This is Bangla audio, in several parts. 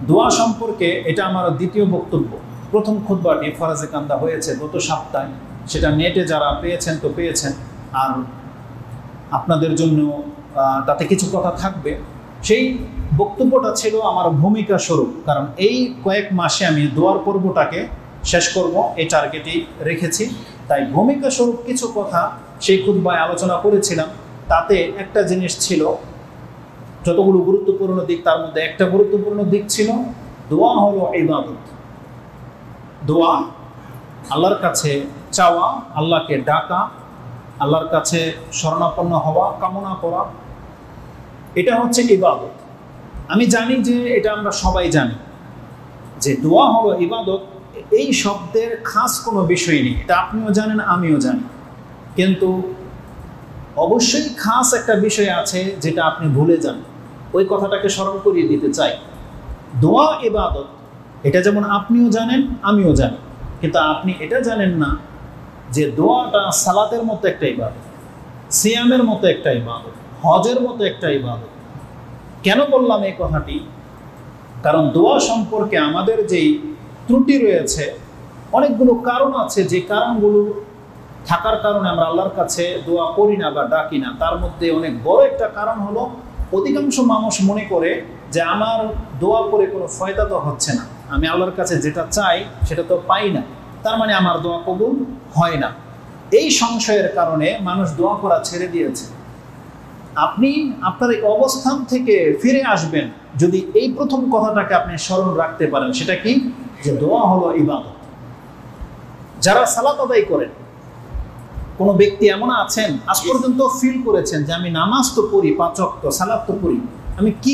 দোয়া সম্পর্কে এটা আমার দ্বিতীয় বক্তব্য। প্রথম খুতবাটি ফরাজে কান্দা হয়েছে গত সপ্তাহে, সেটা নেটে যারা পেয়েছেন তো পেয়েছেন, আর আপনাদের জন্য তাতে কিছু কথা থাকবে। সেই বক্তব্যটা ছিল আমার ভূমিকা স্বরূপ, কারণ এই কয়েক মাসে আমি দোয়ার পর্বটাকে শেষ করব এই টার্গেটই রেখেছি। তাই ভূমিকা স্বরূপ কিছু কথা সেই খুতবায় আলোচনা করেছিলাম। তাতে একটা জিনিস ছিল, যতগুলো গুরুত্বপূর্ণ দিক তার মধ্যে একটা গুরুত্বপূর্ণ দিক ছিল দোয়া হলো ইবাদত। দোয়া আল্লাহর কাছে চাওয়া, আল্লাহকে ডাকা, আল্লাহর কাছে শরণাপন্ন হওয়া, কামনা করা, এটা হচ্ছে ইবাদত। আমি জানি যে এটা আমরা সবাই জানি যে দোয়া হলো ইবাদত, এই শব্দের খাস কোনো বিষয় নেই, এটা আপনিও জানেন আমিও জানি। কিন্তু অবশ্যই খাস একটা বিষয় আছে যেটা আপনি ভুলে যান, ওই কথাটাকে স্মরণ করিয়ে দিতে চাই। দোয়া ইবাদত, এটা যেমন আপনিও জানেন আমিও জানি, কিন্তু আপনি এটা জানেন না যে দোয়াটা সালাতের মতো একটা ইবাদত, সিয়ামের মতো একটা ইবাদত, হজের মতো একটা ইবাদত। কেন বললাম এই কথাটি? কারণ দোয়া সম্পর্কে আমাদের যেই ত্রুটি রয়েছে, অনেকগুলো কারণ আছে, যে কারণগুলো থাকার কারণে আমরা আল্লাহর কাছে দোয়া করি না বা ডাকি না। তার মধ্যে অনেক বড় একটা কারণ হলো অধিকাংশ মানুষ মনে করে যে আমার দোয়া করে কোনো ফায়দা তো হচ্ছে না, আমি আল্লাহর কাছে যেটা চাই সেটা তো পাই না, তার মানে আমার দোয়া কবুল হয় না। এই সংশয়ের কারণে মানুষ দোয়া করা ছেড়ে দিয়েছে। আপনি আপনার এই অবস্থান থেকে ফিরে আসবেন যদি এই প্রথম কথাটাকে আপনি স্মরণ রাখতে পারেন। সেটা কি? যে দোয়া হলো ইবাদত। যারা সালাত আদায় করেন, কোনো ব্যক্তি এমন আছেন আজ পর্যন্ত ফিল করেছেন যে আমি নামাজ তো পড়ি, 5 ওয়াক্ত সালাত তো পড়ি, আমি কি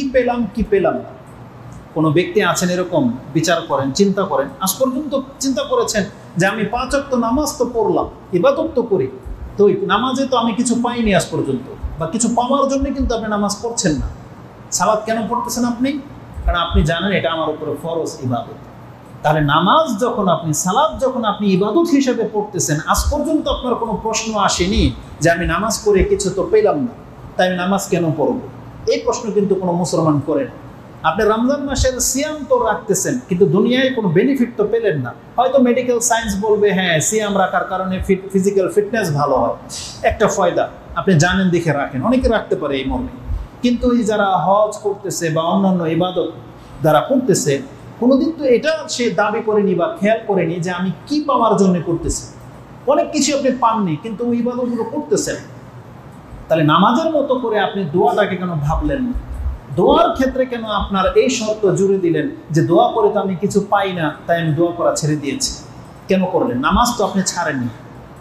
পেলাম না? কোনো ব্যক্তি আছেন এরকম? বিচার করেন, চিন্তা করেন, আজ পর্যন্ত চিন্তা করেছেন যে আমি 5 ওয়াক্ত নামাজ তো পড়লাম, ইবাদত তো করি, তো নামাজে তো আমি কিছু পাইনি আজ পর্যন্ত, বা কিছু পাওয়ার জন্য কিন্তু আপনি নামাজ পড়ছেন না। সালাত কেন পড়তেছেন আপনি? কারণ আপনি জানেন এটা আমার উপরে ফরজ ইবাদত। তাহলে নামাজ যখন আপনি, সালাত যখন আপনি ইবাদত হিসেবে পড়তেছেন, আজ পর্যন্ত আপনার কোনো প্রশ্ন আসেনি যে আমি নামাজ পড়ে কিছু তো পেলাম না, তাই আমি নামাজ কেন পড়ব? এই প্রশ্ন কিন্তু কোনো মুসলমান করেন। আপনি রমজান মাসের সিয়াম তো রাখতেছেন, কিন্তু দুনিয়ায় কোনো বেনিফিট তো পেলেন না। হয়তো মেডিকেল সায়েন্স বলবে হ্যাঁ সিয়াম রাখার কারণে ফিজিক্যাল ফিটনেস ভালো হয়, একটা ফায়দা, আপনি জানেন দেখে রাখেন, অনেকে রাখতে পারে এই মর্মে। কিন্তু এই যারা হজ করতেছে বা অন্যান্য ইবাদত যারা করতেছে, কোনোদিন তো এটা সে দাবি করেনি বা খেয়াল করেনি যে আমি কি পাওয়ার জন্য করতেছি। অনেক কিছু আপনি পাননি, কিন্তু ওই ইবাদতগুলো করতেছেন। তাহলে নামাজের মতো করে আপনি দোয়াটাকে কেন ভাবলেন না? দোয়ার ক্ষেত্রে কেন আপনার এই শর্ত জুড়ে দিলেন যে দোয়া করে তো আমি কিছু পাই না, তাই আমি দোয়া করা ছেড়ে দিয়েছি? কেন করলেন? নামাজ তো আপনি ছাড়েননি,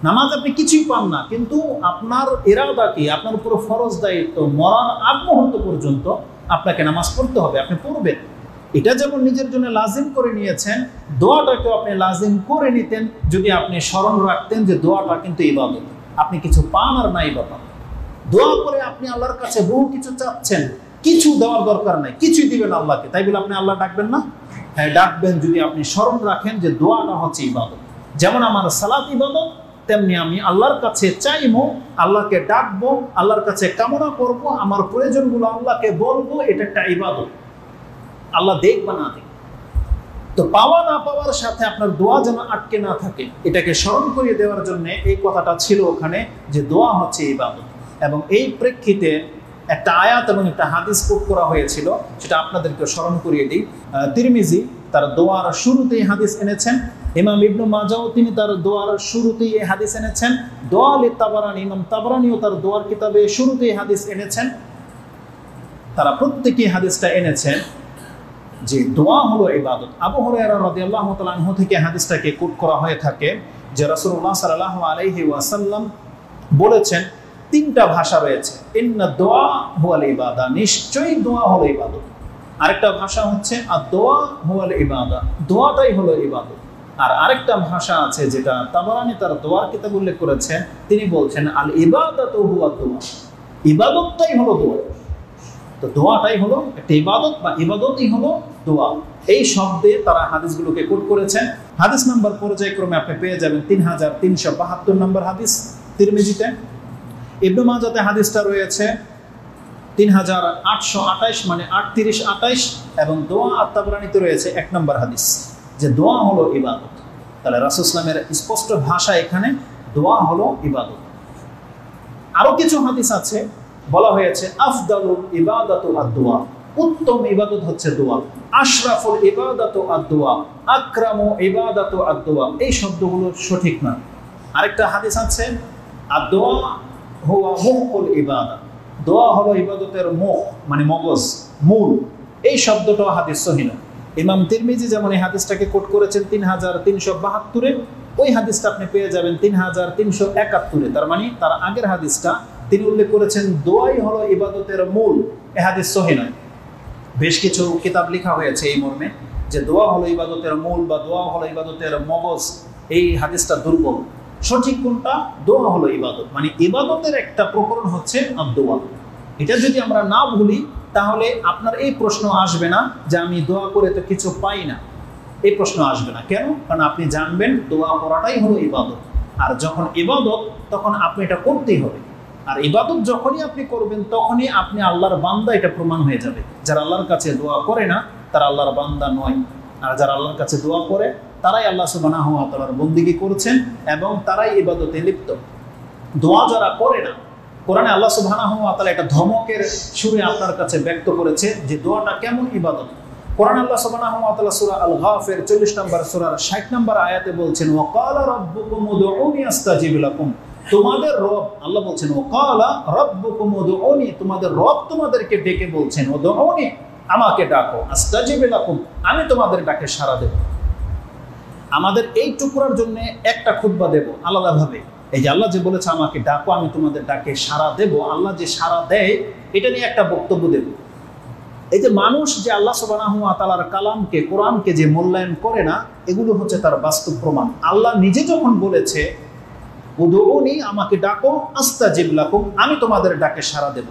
নামাজ আপনি কিছুই পান না, কিন্তু আপনার ইরাদা কি? আপনার উপর ফরজ দায়িত্ব, মরার আগ মুহূর্ত পর্যন্ত আপনাকে নামাজ পড়তে হবে, আপনি পড়বেন। এটা যেমন নিজের জন্য লাজিম করে নিয়েছেন, দোয়াটাকেও আপনি লাজিম করে নিতেন যদি আপনি স্মরণ রাখতেন যে দোয়াটা কিন্তু ইবাদত, আপনি কিছু পান আর নাই বাবা। দোয়া করে আপনি আল্লাহর কাছে বহু কিছু চাচ্ছেন, কিছু দেওয়ার দরকার নাই, কিছুই দিবেন আল্লাহকে, তাই বলে আপনি আল্লাহ ডাকবেন না? হ্যাঁ ডাকবেন, যদি আপনি স্মরণ রাখেন যে দোয়াটা হচ্ছে ইবাদত। যেমন আমার সালাত ইবাদত, তেমনি আমি আল্লাহর কাছে চাইবো, আল্লাহকে ডাকবো, আল্লাহর কাছে কামনা করব, আমার প্রয়োজনগুলো আল্লাহকে বলবো, এটা একটা ইবাদত। আল্লাহ দেখ বা না দেখ, তো পাওয়া না পাওয়ার সাথে আপনার দোয়া যেন আটকে না থাকে, এটাকে স্মরণ করিয়ে দেওয়ার জন্য এই কথাটা ছিল ওখানে যে দোয়া হচ্ছে ইবাদত। এবং এই প্রেক্ষিতে একটা আয়াত এবং একটা হাদিস কোট করা হয়েছিল, সেটা আপনাদেরকে স্মরণ করিয়ে দিই। তিরমিজি তার দোয়ার শুরুতেই হাদিস এনেছেন, ইমাম ইবনু মাজাও তিনি তার দোয়ার শুরুতেই এই হাদিস এনেছেন, দোয়া লি তাবারানি, ইমাম তাবারানিও তার দোয়ার কিতাবে শুরুতেই হাদিস এনেছেন। তারা প্রত্যেকেই হাদিসটা এনেছেন যে দোয়া হলো ইবাদত। আবু হুরায়রা রাদিয়াল্লাহু তাআলা আনহু থেকে হাদিসটাকে কোট করা হয়ে থাকে যে রাসূলুল্লাহ সাল্লাল্লাহু আলাইহি ওয়াসাল্লাম বলেছেন, 3টা ভাষা রয়েছে, ইন্না দোয়া হুয়াল ইবাদা, নিশ্চয়ই দোয়া হলো ইবাদত। আরেকটা ভাষা হচ্ছে আর দোয়া হুয়াল ইবাদা, দোয়াটাই হলো ইবাদত। আর আরেকটা ভাষা আছে যেটা তাবারানি তার দোয়ার কিতাবে উল্লেখ করেছেন, তিনি বলছেন আল ইবাদাতু হুয়া দোয়া, ইবাদতটাই হলো দোয়া। তো দোয়াটাই হলো একটা ইবাদত বা ইবাদতই হলো দোয়া। এই শব্দে তারা হাদিসগুলোকে কোট করেছেন। হাদিস নাম্বার পর্যায়ক্রমে আপনি পেয়ে যাবেন 3372 নম্বর হাদিস তিরমিজিতে। ইবনে মাজাতে হাদিসটা রয়েছে 3828 মানে 38-28 এবং দোয়া আত-তাবরানীতে রয়েছে 1 নম্বর হাদিস যে দোয়া হলো ইবাদত। তাহলে রাসূল সাল্লাল্লাহু আলাইহি ওয়াসাল্লামের স্পষ্ট ভাষা এখানে দোয়া হলো ইবাদত। আরো কিছু হাদিস আছে, বলা হয়েছে আফদালুল ইবাদাতু আদ-দুআ, উত্তম ইবাদত হচ্ছে দোয়া। আশরাফুল ইবাদাতু আদ-দুআ, আকরামু ইবাদাতু আদ-দুআ। এই শব্দগুলো সঠিক না। আরেকটা হাদিস আছে আদ-দুআ হুয়া মুখুল ইবাদত, দোয়া হলো ইবাদতের মুখ মানে মগজ, মূল। এই শব্দটাও হাদিস সহিহ না। ইমাম তিরমিজি যেমন এই হাদিসটাকে কোট করেছেন 3372-এ, ওই হাদিসটা আপনি পেয়ে যাবেন 3371-এ। তার মানে তার আগের হাদিসটা তিনি উল্লেখ করেছেন দোয়াই হলো ইবাদতের মূল। এই হাদিস সহিহ নয়। বেশ কিছু কিতাব লেখা হয়েছে এই মর্মে যে দোয়া হলো ইবাদতের মূল বা দোয়া হলো ইবাদতের মগজ। এই হাদিসটা দুর্বল। সঠিক কোনটা? দোয়া হলো ইবাদত, মানে ইবাদতের একটা প্রকরণ হচ্ছে দোয়া। এটা যদি আমরা না ভুলি তাহলে আপনার এই প্রশ্ন আসবে না যে আমি দোয়া করে তো কিছু পাই না। এই প্রশ্ন আসবে না। কেন? কারণ আপনি জানবেন দোয়া করাটাই হলো ইবাদত। আর যখন ইবাদত তখন আপনি এটা করতেই হবে। আর ইবাদত যখনই আপনি করবেন তখনই আপনি আল্লাহর বান্দা, এটা প্রমাণ হয়ে যাবে। যারা আল্লাহর কাছে দোয়া করে না তারা আল্লাহর বান্দা নয়। আর যারা আল্লাহর কাছে দোয়া করে তারাই আল্লাহ সুবহানাহু ওয়া তাআলার বন্দেগী করছেন এবং তারাই ইবাদতে লিপ্ত। দোয়া যারা করে না, কোরআনে আল্লাহ সুবহানাহু ওয়া তাআলা একটা ধমকের সুরে আপনার কাছে ব্যক্ত করেছে যে দোয়াটা কেমন ইবাদত। কোরআন আল্লাহ সুবহানাহু ওয়া তাআলা সূরা আল-গাফির 40 নম্বর সূরার 60 নম্বর আয়াতে বলছেন ওয়া ক্বালা রাব্বুকুম উদউনি আস্তাজিব লাকুম। তোমাদের রব আল্লাহ বলছেন ওয়া ক্বালা রাব্বুকুম উদউনি, তোমাদের রব তোমাদেরকে ডেকে বলছেন উদউনি, আমাকে ডাকো, আস্তাজিব লাকুম, আমি তোমাদের ডাকে সাড়া দেব। আমাদের এই টুকরার জন্য একটা খুতবা দেব আলাদাভাবে। এই যে আল্লাহ যে বলেছে আমাকে ডাকো, আমি তোমাদের ডাকে সাড়া দেব, আল্লাহ যে সাড়া দেয় এটা নিয়ে একটা বক্তব্য দেব। এই যে মানুষ যে আল্লাহ সুবহানাহু ওয়া তাআলার কালামকে, কোরআনকে যে মূল্যায়ন করে না, এগুলো হচ্ছে তার বাস্তব প্রমাণ। আল্লাহ নিজে যখন বলেছে উদউনি, আমাকে ডাকো, আস্তাজিব লাকুম, আমি তোমাদের ডাকে সাড়া দেব,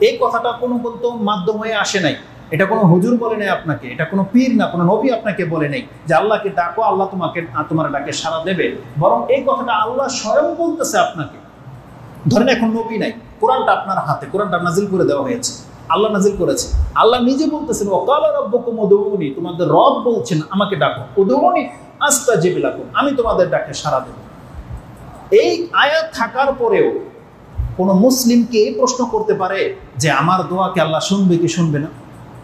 এই কথাটা কোনো বলতো মাধ্যম হয়ে আসে নাই। এটা কোনো হুজুর বলে নেই আপনাকে, এটা কোনো পীর না, কোনো নবী আপনাকে বলে নেই যে আল্লাহকে ডাকো, আল্লাহ তোমাকে তোমার ডাকে সাড়া দেবে। বরং এই কথাটা আল্লাহ স্বয়ং বলতেছে আপনাকে। ধরেন এখন নবী নাই, কোরআনটা আপনার হাতে, কোরআনটা নাজিল করে দেওয়া হয়েছে, আল্লাহ নাজিল করেছে। আল্লাহ নিজে বলতেছেন ওয়া ক্বালা রাব্বুকুম উদউনি, তোমাদের রব বলছেন আমাকে ডাকো, উদউনি আস্তাজিব লাকুম, আমি তোমাদের ডাকে সাড়া দেব। এই আয়াত থাকার পরেও কোনো মুসলিমকে এই প্রশ্ন করতে পারে যে আমার দোয়াকে আল্লাহ শুনবে কি শুনবে না?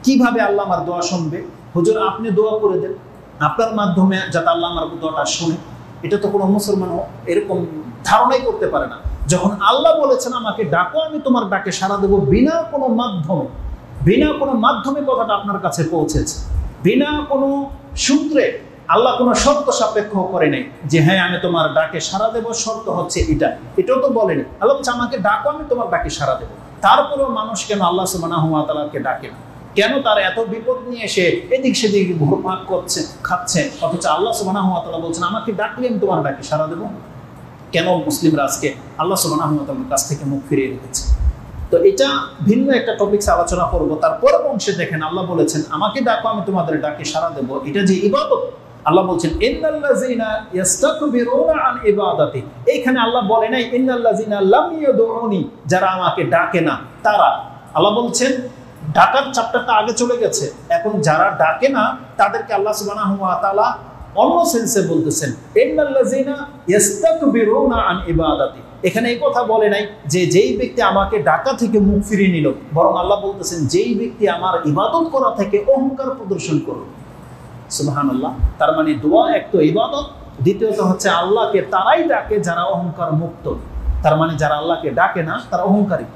কিভাবে আল্লাহ আমার দোয়া শুনবে? হুজুর আপনি দোয়া করে দেন আপনার মাধ্যমে যাতে আল্লাহ আমার দোয়াটা শুনে। এটা তো কোনো মুসলমান এরকম ধারণাই করতে পারে না। যখন আল্লাহ বলেছেন আমাকে ডাকো, আমি তোমার ডাকে সাড়া দেবো, বিনা কোনো মাধ্যমে কথাটা আপনার কাছে পৌঁছেছে, বিনা কোনো সূত্রে। আল্লাহ কোনো শর্ত সাপেক্ষ করে নেই যে হ্যাঁ আমি তোমার ডাকে সাড়া দেবো, শর্ত হচ্ছে এটাও তো বলেনি। আল্লাহ বলছে আমাকে ডাকো, আমি তোমার ডাকে সাড়া দেবো। তারপরেও মানুষ কেন আল্লাহ সুবহানাহু ওয়া তাআলাকে ডাকে না? কেন তার এত বিপদ নিয়ে এসে এদিক সেদিক ঘুরপাক খাচ্ছে, অথচ আল্লাহ সুবহানাহু ওয়া তাআলা বলছেন আমাকে ডাকলে আমি তোমার ডাকে সাড়া দেবো? কেন মুসলিমরা আজকে আল্লাহ সুবহানাহু ওয়া তাআলার কাছ থেকে মুখ ফিরিয়ে রেখেছে? তো এটা ভিন্ন একটা টপিকস আলোচনা করব। তারপরের অংশে দেখেন আল্লাহ বলেছেন আমাকে ডাকো, আমি তোমাদের ডাকে সাড়া দেব। এটা যে ইবাদত, আল্লাহ বলছেন ইন্নাল্লাযিনা ইস্তাকবিরুনা আন ইবাদাতি। এইখানে আল্লাহ বলে নাই ইন্নাল্লাযিনা লাম ইয়াদউনি, যারা আমাকে ডাকে না তারা। আল্লাহ বলছেন ডাকার চ্যাপ্টারটা আগে চলে গেছে, এখন যারা ডাকে না তাদেরকে আল্লাহ সুবহানাহু ওয়া তাআলা অন্য সেন্সে বলতেছেন ইন্নাল্লাযিনা ইস্তাকবিরুনা আন ইবাদাতি। এখানে এই কথা বলে নাই যে যেই ব্যক্তি আমাকে ডাকা থেকে মুখ ফিরিয়ে নিল, বরং আল্লাহ বলতেছেন যেই ব্যক্তি আমার ইবাদত করা থেকে অহংকার প্রদর্শন করল। সুবহানাল্লাহ। তার মানে দোয়া এক তো ইবাদত, দ্বিতীয়ত হচ্ছে আল্লাহকে তারাই ডাকে যারা অহংকার মুক্ত। তার মানে যারা আল্লাহকে ডাকে না তারা অহংকারী।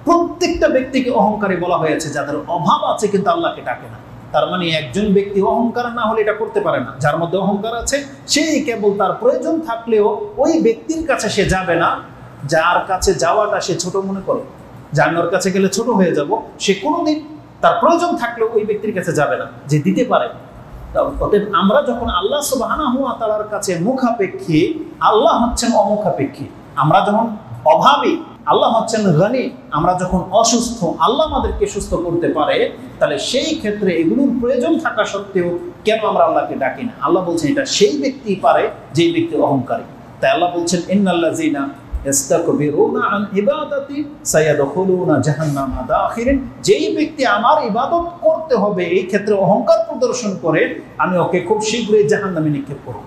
প্রত্যেকটা ব্যক্তিকে অহংকারী বলা হয়েছে যাদের অভাব আছে কিন্তু আল্লাহকে ডাকে না। তার মানে একজন ব্যক্তি অহংকার না হলে এটা করতে পারে না। যার মধ্যে অহংকার আছে সেই কেবল তার প্রয়োজন থাকলেও ওই ব্যক্তির কাছে সে যাবে না যার কাছে যাওয়াটা সে ছোট মনে করে, যে আমি ওর কাছে গেলে ছোট হয়ে যাব, সে কোনোদিন তার প্রয়োজন থাকলেও ওই ব্যক্তির কাছে যাবে না যে দিতে পারে। অতএব আমরা যখন আল্লাহ সুবহানাহু ওয়া তাআলার কাছে মুখাপেক্ষী, আল্লাহ হচ্ছেন অমুখাপেক্ষী। আমরা যখন অভাবী, আল্লাহ হচ্ছেন গনি। আমরা যখন অসুস্থ, আল্লাহ আমাদেরকে সুস্থ করতে পারে, তাহলে সেই ক্ষেত্রে এগুলোর প্রয়োজন থাকা সত্ত্বেও কেন আমরা আল্লাহকে ডাকি না? আল্লাহ বলছেন এটা সেই ব্যক্তি পারে যেই ব্যক্তি অহংকারী। তাই আল্লাহ বলছেন ইন্নাল্লাযিনা ইস্তাকবিরুনা আন ইবাদাতি সায়াদখুলুনা জাহান্নামা দাখিরিন। যেই ব্যক্তি আমার ইবাদত করতে হবে এই ক্ষেত্রে অহংকার প্রদর্শন করে, আমি ওকে খুব শীঘ্রই জাহান্নামে নিক্ষেপ করব।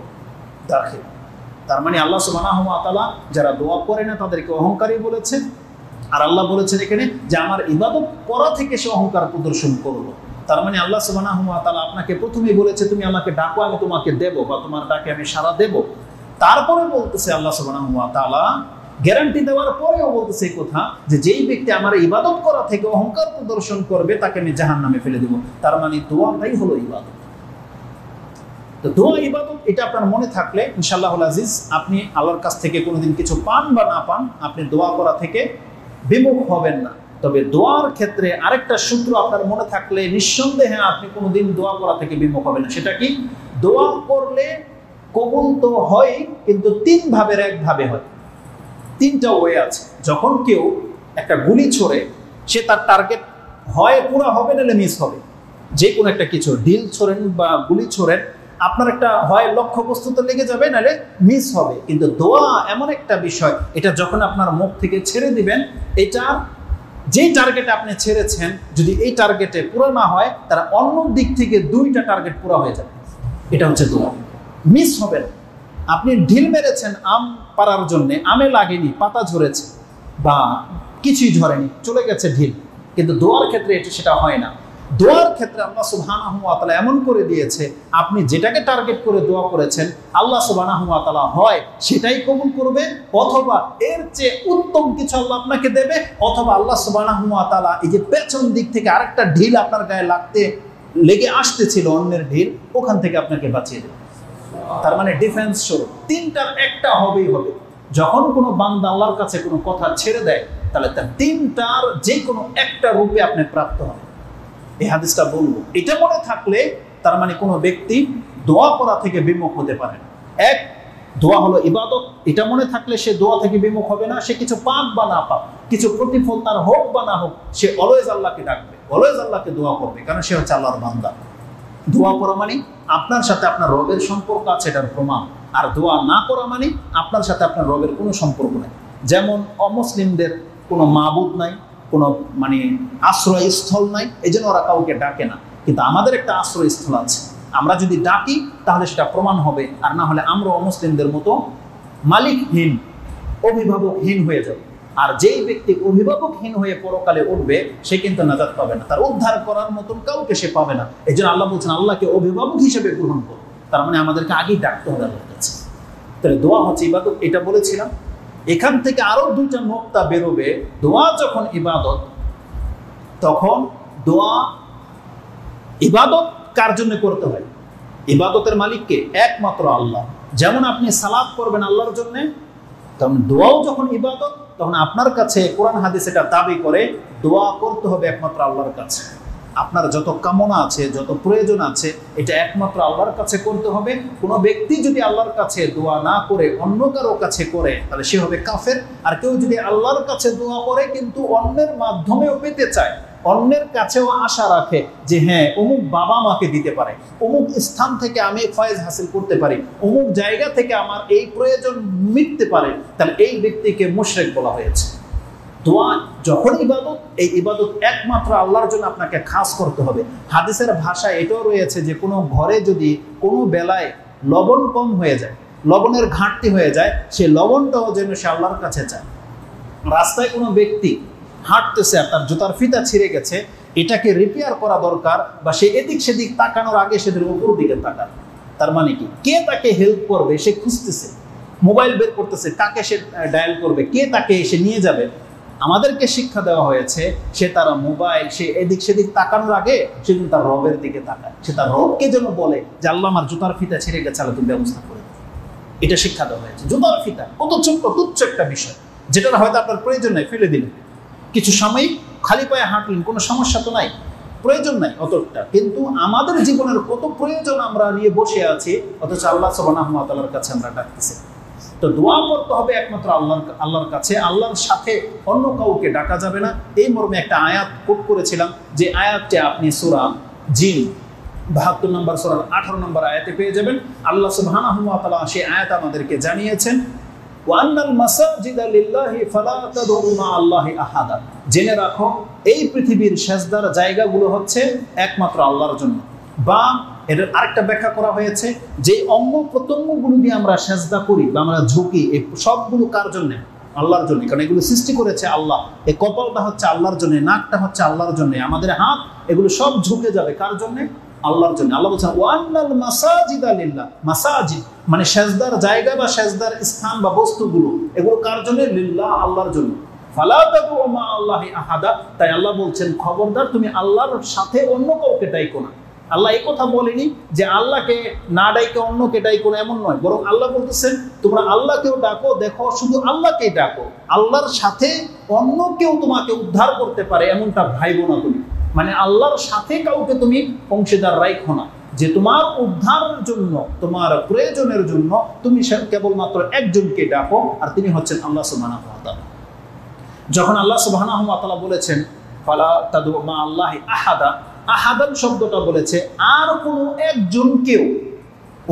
দাখিল, তার মানে আল্লাহ সুবহানাহু ওয়া তাআলা যারা দোয়া করে না তাদেরকে অহংকারী বলেছেন। আর আল্লাহ বলেছেন এখানে যে আমার ইবাদত করা থেকে সে অহংকার প্রদর্শন করলো। তার মানে আল্লাহ সুবহানাহু ওয়া তাআলা আপনাকে প্রথমেই বলেছে তুমি আমাকে ডাকো, আমি তোমাকে দেব, বা তোমার ডাকে আমি সাড়া দেব। তারপরে বলতেছে আল্লাহ সুবহানাহু ওয়া তাআলা, গ্যারান্টি দেওয়ার পরেও বলতেছে এই কথা যে যেই ব্যক্তি আমার ইবাদত করা থেকে অহংকার প্রদর্শন করবে তাকে আমি জাহান্নামে ফেলে দেব। তার মানে দোয়াটাই হলো ইবাদত। তো দোয়া ইবাদত, এটা আপনার মনে থাকলে ইনশাআল্লাহুল আজিজ আপনি আল্লাহর কাছ থেকে কোনোদিন কিছু পান বা না পান, আপনি দোয়া করা থেকে বিমুখ হবেন না। তবে দোয়ার ক্ষেত্রে আরেকটা সূত্র আপনার মনে থাকলে নিঃসন্দেহে আপনি কোনোদিন দোয়া করা থেকে বিমুখ হবেন না। সেটা কি? দোয়া করলে কবুল তো হয়, কিন্তু তিন ভাবের এক ভাবে হয়। তিনটা ওয়ে আছে। যখন কেউ একটা গুলি ছোড়ে, সে তার টার্গেট হয় পুরা হবে নাহলে মিস হবে। যে কোনো একটা কিছু ঢিল ছোড়েন বা গুলি ছোড়েন, আপনার একটা হয় লক্ষ্যবস্তুতে লেগে যাবে নাহলে মিস হবে। কিন্তু দোয়া এমন একটা বিষয়, এটা যখন আপনার মুখ থেকে ছেড়ে দিবেন, এটা যেই টার্গেটে আপনি ছেড়েছেন যদি এই টার্গেটে পুরো না হয়, তারা অন্য দিক থেকে দুইটা টার্গেট পুরো হয়ে যাবে। এটা হচ্ছে দোয়া, মিস হবে না। আপনি ঢিল মেরেছেন আম পাড়ার জন্যে, আমে লাগেনি, পাতা ঝরেছে বা কিছুই ঝরেনি, চলে গেছে ঢিল। কিন্তু দোয়ার ক্ষেত্রে এটা সেটা হয় না। দোয়ার ক্ষেত্রে আল্লাহ সুবহানাহু ওয়া তাআলা এমন করে দিয়েছে, আপনি যেটাকে টার্গেট করে দোয়া করেছেন আল্লাহ সুবহানাহু ওয়া তাআলা হয় সেটাই কবুল করবে, অথবা এর চেয়ে উত্তম কিছু আল্লাহ আপনাকে দেবে, অথবা আল্লাহ সুবহানাহু ওয়া তাআলা এই যে পেছন দিক থেকে আরেকটা ঢিল আপনার গায়ে লেগে আসতেছিল, অন্যের ঢিল, ওখান থেকে আপনাকে বাঁচিয়ে দেবে। তার মানে ডিফেন্স শুরু, তিনটার একটা হবেই হবে। যখন কোনো বান্দা আল্লাহর কাছে কোনো কথা ছেড়ে দেয়, তাহলে তার তিনটার যে কোনো একটা রূপে আপনি প্রাপ্ত হন। এই হাদিসটা বলবো, এটা মনে থাকলে তার মানে কোনো ব্যক্তি দোয়া করা থেকে বিমুখ হতে পারে না। এক, দোয়া হলো ইবাদত, এটা মনে থাকলে সে দোয়া থেকে বিমুখ হবে না। সে কিছু পাক বা না পাক, কিছু প্রতিফল তার হোক বা না হোক, সে অলওয়েজ আল্লাহকে ডাকবে, অলওয়েজ আল্লাহকে দোয়া করবে, কারণ সে হচ্ছে আল্লাহর বান্দা। দোয়া করা মানে আপনার সাথে আপনার রবের সম্পর্ক আছে, এটার প্রমাণ। আর দোয়া না করা মানে আপনার সাথে আপনার রবের কোনো সম্পর্ক নাই। যেমন অমুসলিমদের কোনো মাবুদ নাই, কোনো মানে আশ্রয়স্থল নাই, এই জন্য ওরা কাউকে ডাকে না। কিন্তু আমাদের একটা আশ্রয়স্থল আছে, আমরা যদি ডাকি তাহলে সেটা প্রমাণ হবে, আর না হলে আমরা অমুসলিমদের মতো মালিকহীন, অভিভাবকহীন হয়ে যাবে। আর যেই ব্যক্তি অভিভাবকহীন হয়ে পরকালে উঠবে, সে কিন্তু নাজাত পাবে না, তার উদ্ধার করার মতন কাউকে সে পাবে না। এই জন্য আল্লাহ বলছেন আল্লাহকে অভিভাবক হিসেবে গ্রহণ করো। তার মানে আমাদেরকে আগেই ডাকতে হবে আল্লাহর কাছে। তাহলে দোয়া হচ্ছে ইবাদত, এটা বলেছিলাম। এখান থেকে আরো দুইটা নোক্তা বেরোবে। দোয়া যখন ইবাদত, তখন দোয়া ইবাদত কার জন্য করতে হয়? ইবাদতের মালিককে একমাত্র আল্লাহ। যেমন আপনি সালাত করবেন আল্লাহর জন্য, তখন দোয়াও যখন ইবাদত, তখন আপনার কাছে কোরআন হাদিস এটা দাবি করে দোয়া করতে হবে একমাত্র আল্লাহর কাছে। আপনার যত কামনা আছে, যত প্রয়োজন আছে, এটা একমাত্র আল্লাহর কাছে করতে হবে। কোনো ব্যক্তি যদি আল্লাহর কাছে দোয়া না করে অন্য কারো কাছে করে, তাহলে সে হবে কাফের। আর কেউ যদি আল্লাহর কাছে দোয়া করে কিন্তু অন্যের মাধ্যমেও পেতে চায়, অন্যের কাছেও আশা রাখে যে হ্যাঁ অমুক বাবা মাকে দিতে পারে, অমুক স্থান থেকে আমি ফয়েজ হাসিল করতে পারি, অমুক জায়গা থেকে আমার এই প্রয়োজন মিটতে পারে, তাহলে এই ব্যক্তিকে মুশরিক বলা হয়েছে। দোয়া যখন ইবাদত, এই ইবাদত একমাত্র আল্লাহর জন্য আপনাকে খাস করতে হবে। হাদিসের ভাষায় এটাও রয়েছে যে কোনো ঘরে যদি কোনো বেলায় লবণ কম হয়ে যায়, লবণের ঘাটতি হয়ে যায়, সে লবণটাও যেন সে আল্লাহর কাছে চায়। রাস্তায় কোনো ব্যক্তি হাঁটতেছে আর তার জুতার ফিতা ছিঁড়ে গেছে, এটাকে রিপেয়ার করা দরকার, বা সে এদিক সেদিক তাকানোর আগে সেদের উপর দিকে তাকান। তার মানে কি? কে তাকে হেল্প করবে সে খুঁজতেছে, মোবাইল বের করতেছে, কাকে সে ডায়াল করবে, কে তাকে এসে নিয়ে যাবে। আমাদেরকে শিক্ষা দেওয়া হয়েছে সে তার মোবাইল, সে এদিক সেদিক তাকানোর আগে সে কিন্তু তার রবের দিকে তাকায়। সে তার রবকে যেন বলে যে আল্লাহ আমার জুতার ফিতা ছিঁড়ে গেছে, আল্লাহ তুমি ব্যবস্থা করে দাও। এটা শিক্ষা দেওয়া হয়েছে। জুতার ফিতা কত ছোট্ট তুচ্ছ একটা বিষয়, যেটা হয়তো আপনার প্রয়োজন নাই, ফেলে দিলেন। কিছু সাময়িক খালি পায়ে হাঁটলেন, কোনো সমস্যা তো নাই, প্রয়োজন নাই অতটা। কিন্তু আমাদের জীবনের কত প্রয়োজন আমরা নিয়ে বসে আছি, অথচ আল্লাহ সুবহানাহু ওয়া তাআলার কাছে আমরা ডাকতেছি। তো দোয়া করতে হবে একমাত্র আল্লাহর কাছে, আল্লাহর সাথে অন্য কাউকে ডাকা যাবে না। এই মর্মে একটা আয়াত কোট করেছিলাম, যে আয়াতটি আপনি সূরা জিন 72 নম্বর সূরার 18 নম্বর আয়াতে পেয়ে যাবেন। আল্লাহ সুবহানাহু ওয়া তাআলা সেই আয়াত আমাদেরকে জানিয়েছেন ওয়ান্নাল মাসাজিদা লিল্লাহি ফালা তাদউ মা আল্লাহি আহাদা, জেনে রাখো এই পৃথিবীর সেজদার জায়গাগুলো হচ্ছে একমাত্র আল্লাহর জন্য। বা এর আরেকটা ব্যাখ্যা করা হয়েছে যে অঙ্গ প্রত্যঙ্গগুলো দিয়ে আমরা সেজদা করি বা আমরা ঝুঁকি, এই সবগুলো কার জন্য? আল্লাহর জন্য। কারণ এগুলো সৃষ্টি করেছে আল্লাহ। এই কপালটা হচ্ছে আল্লাহর জন্য, নাকটা হচ্ছে আল্লাহর জন্য, আমাদের হাত, এগুলো সব ঝুঁকে যাবে কার জন্য? আল্লাহর জন্য। আল্লাহ বলছেন ওয়ান্নাল মাসাজিদা লিল্লাহ, মাসাজিদ মানে সেজদার জায়গা বা সেজদার স্থান বা বস্তুগুলো, এগুলো কার জন্য? লিল্লাহ, আল্লাহর জন্য। ফালা তাদউ মা আল্লাহি আহাদা, তাই আল্লাহ বলছেন খবরদার তুমি আল্লাহর সাথে অন্য কাউকে ডাইকো না। আল্লাহ এই কথা বলেনি যে আল্লাহকে না ডাইকে অন্যকে ডাইকো না, এমন নয়, বরং আল্লাহ বলতেছেন তোমরা আল্লাহকেও ডাকো, দেখো শুধু আল্লাহকেই ডাকো, আল্লাহর সাথে অন্য কেউ তোমাকে উদ্ধার করতে পারে এমনটা ভাইবো না তুমি। মানে আল্লাহর সাথে কাউকে তুমি অংশীদার রাখো না, যে তোমার উদ্ধারের জন্য, তোমার প্রয়োজনের জন্য তুমি কেবলমাত্র একজনকে ডাকো, আর তিনি হচ্ছেন আল্লাহ সুবহানাহু ওয়া তাআলা। যখন আল্লাহ সুবহানাহু ওয়া তাআলা বলেছেন ফালা তাদউ মা আল্লাহি আহাদা, আহাদান শব্দটা বলেছে আর কোনো একজনকেও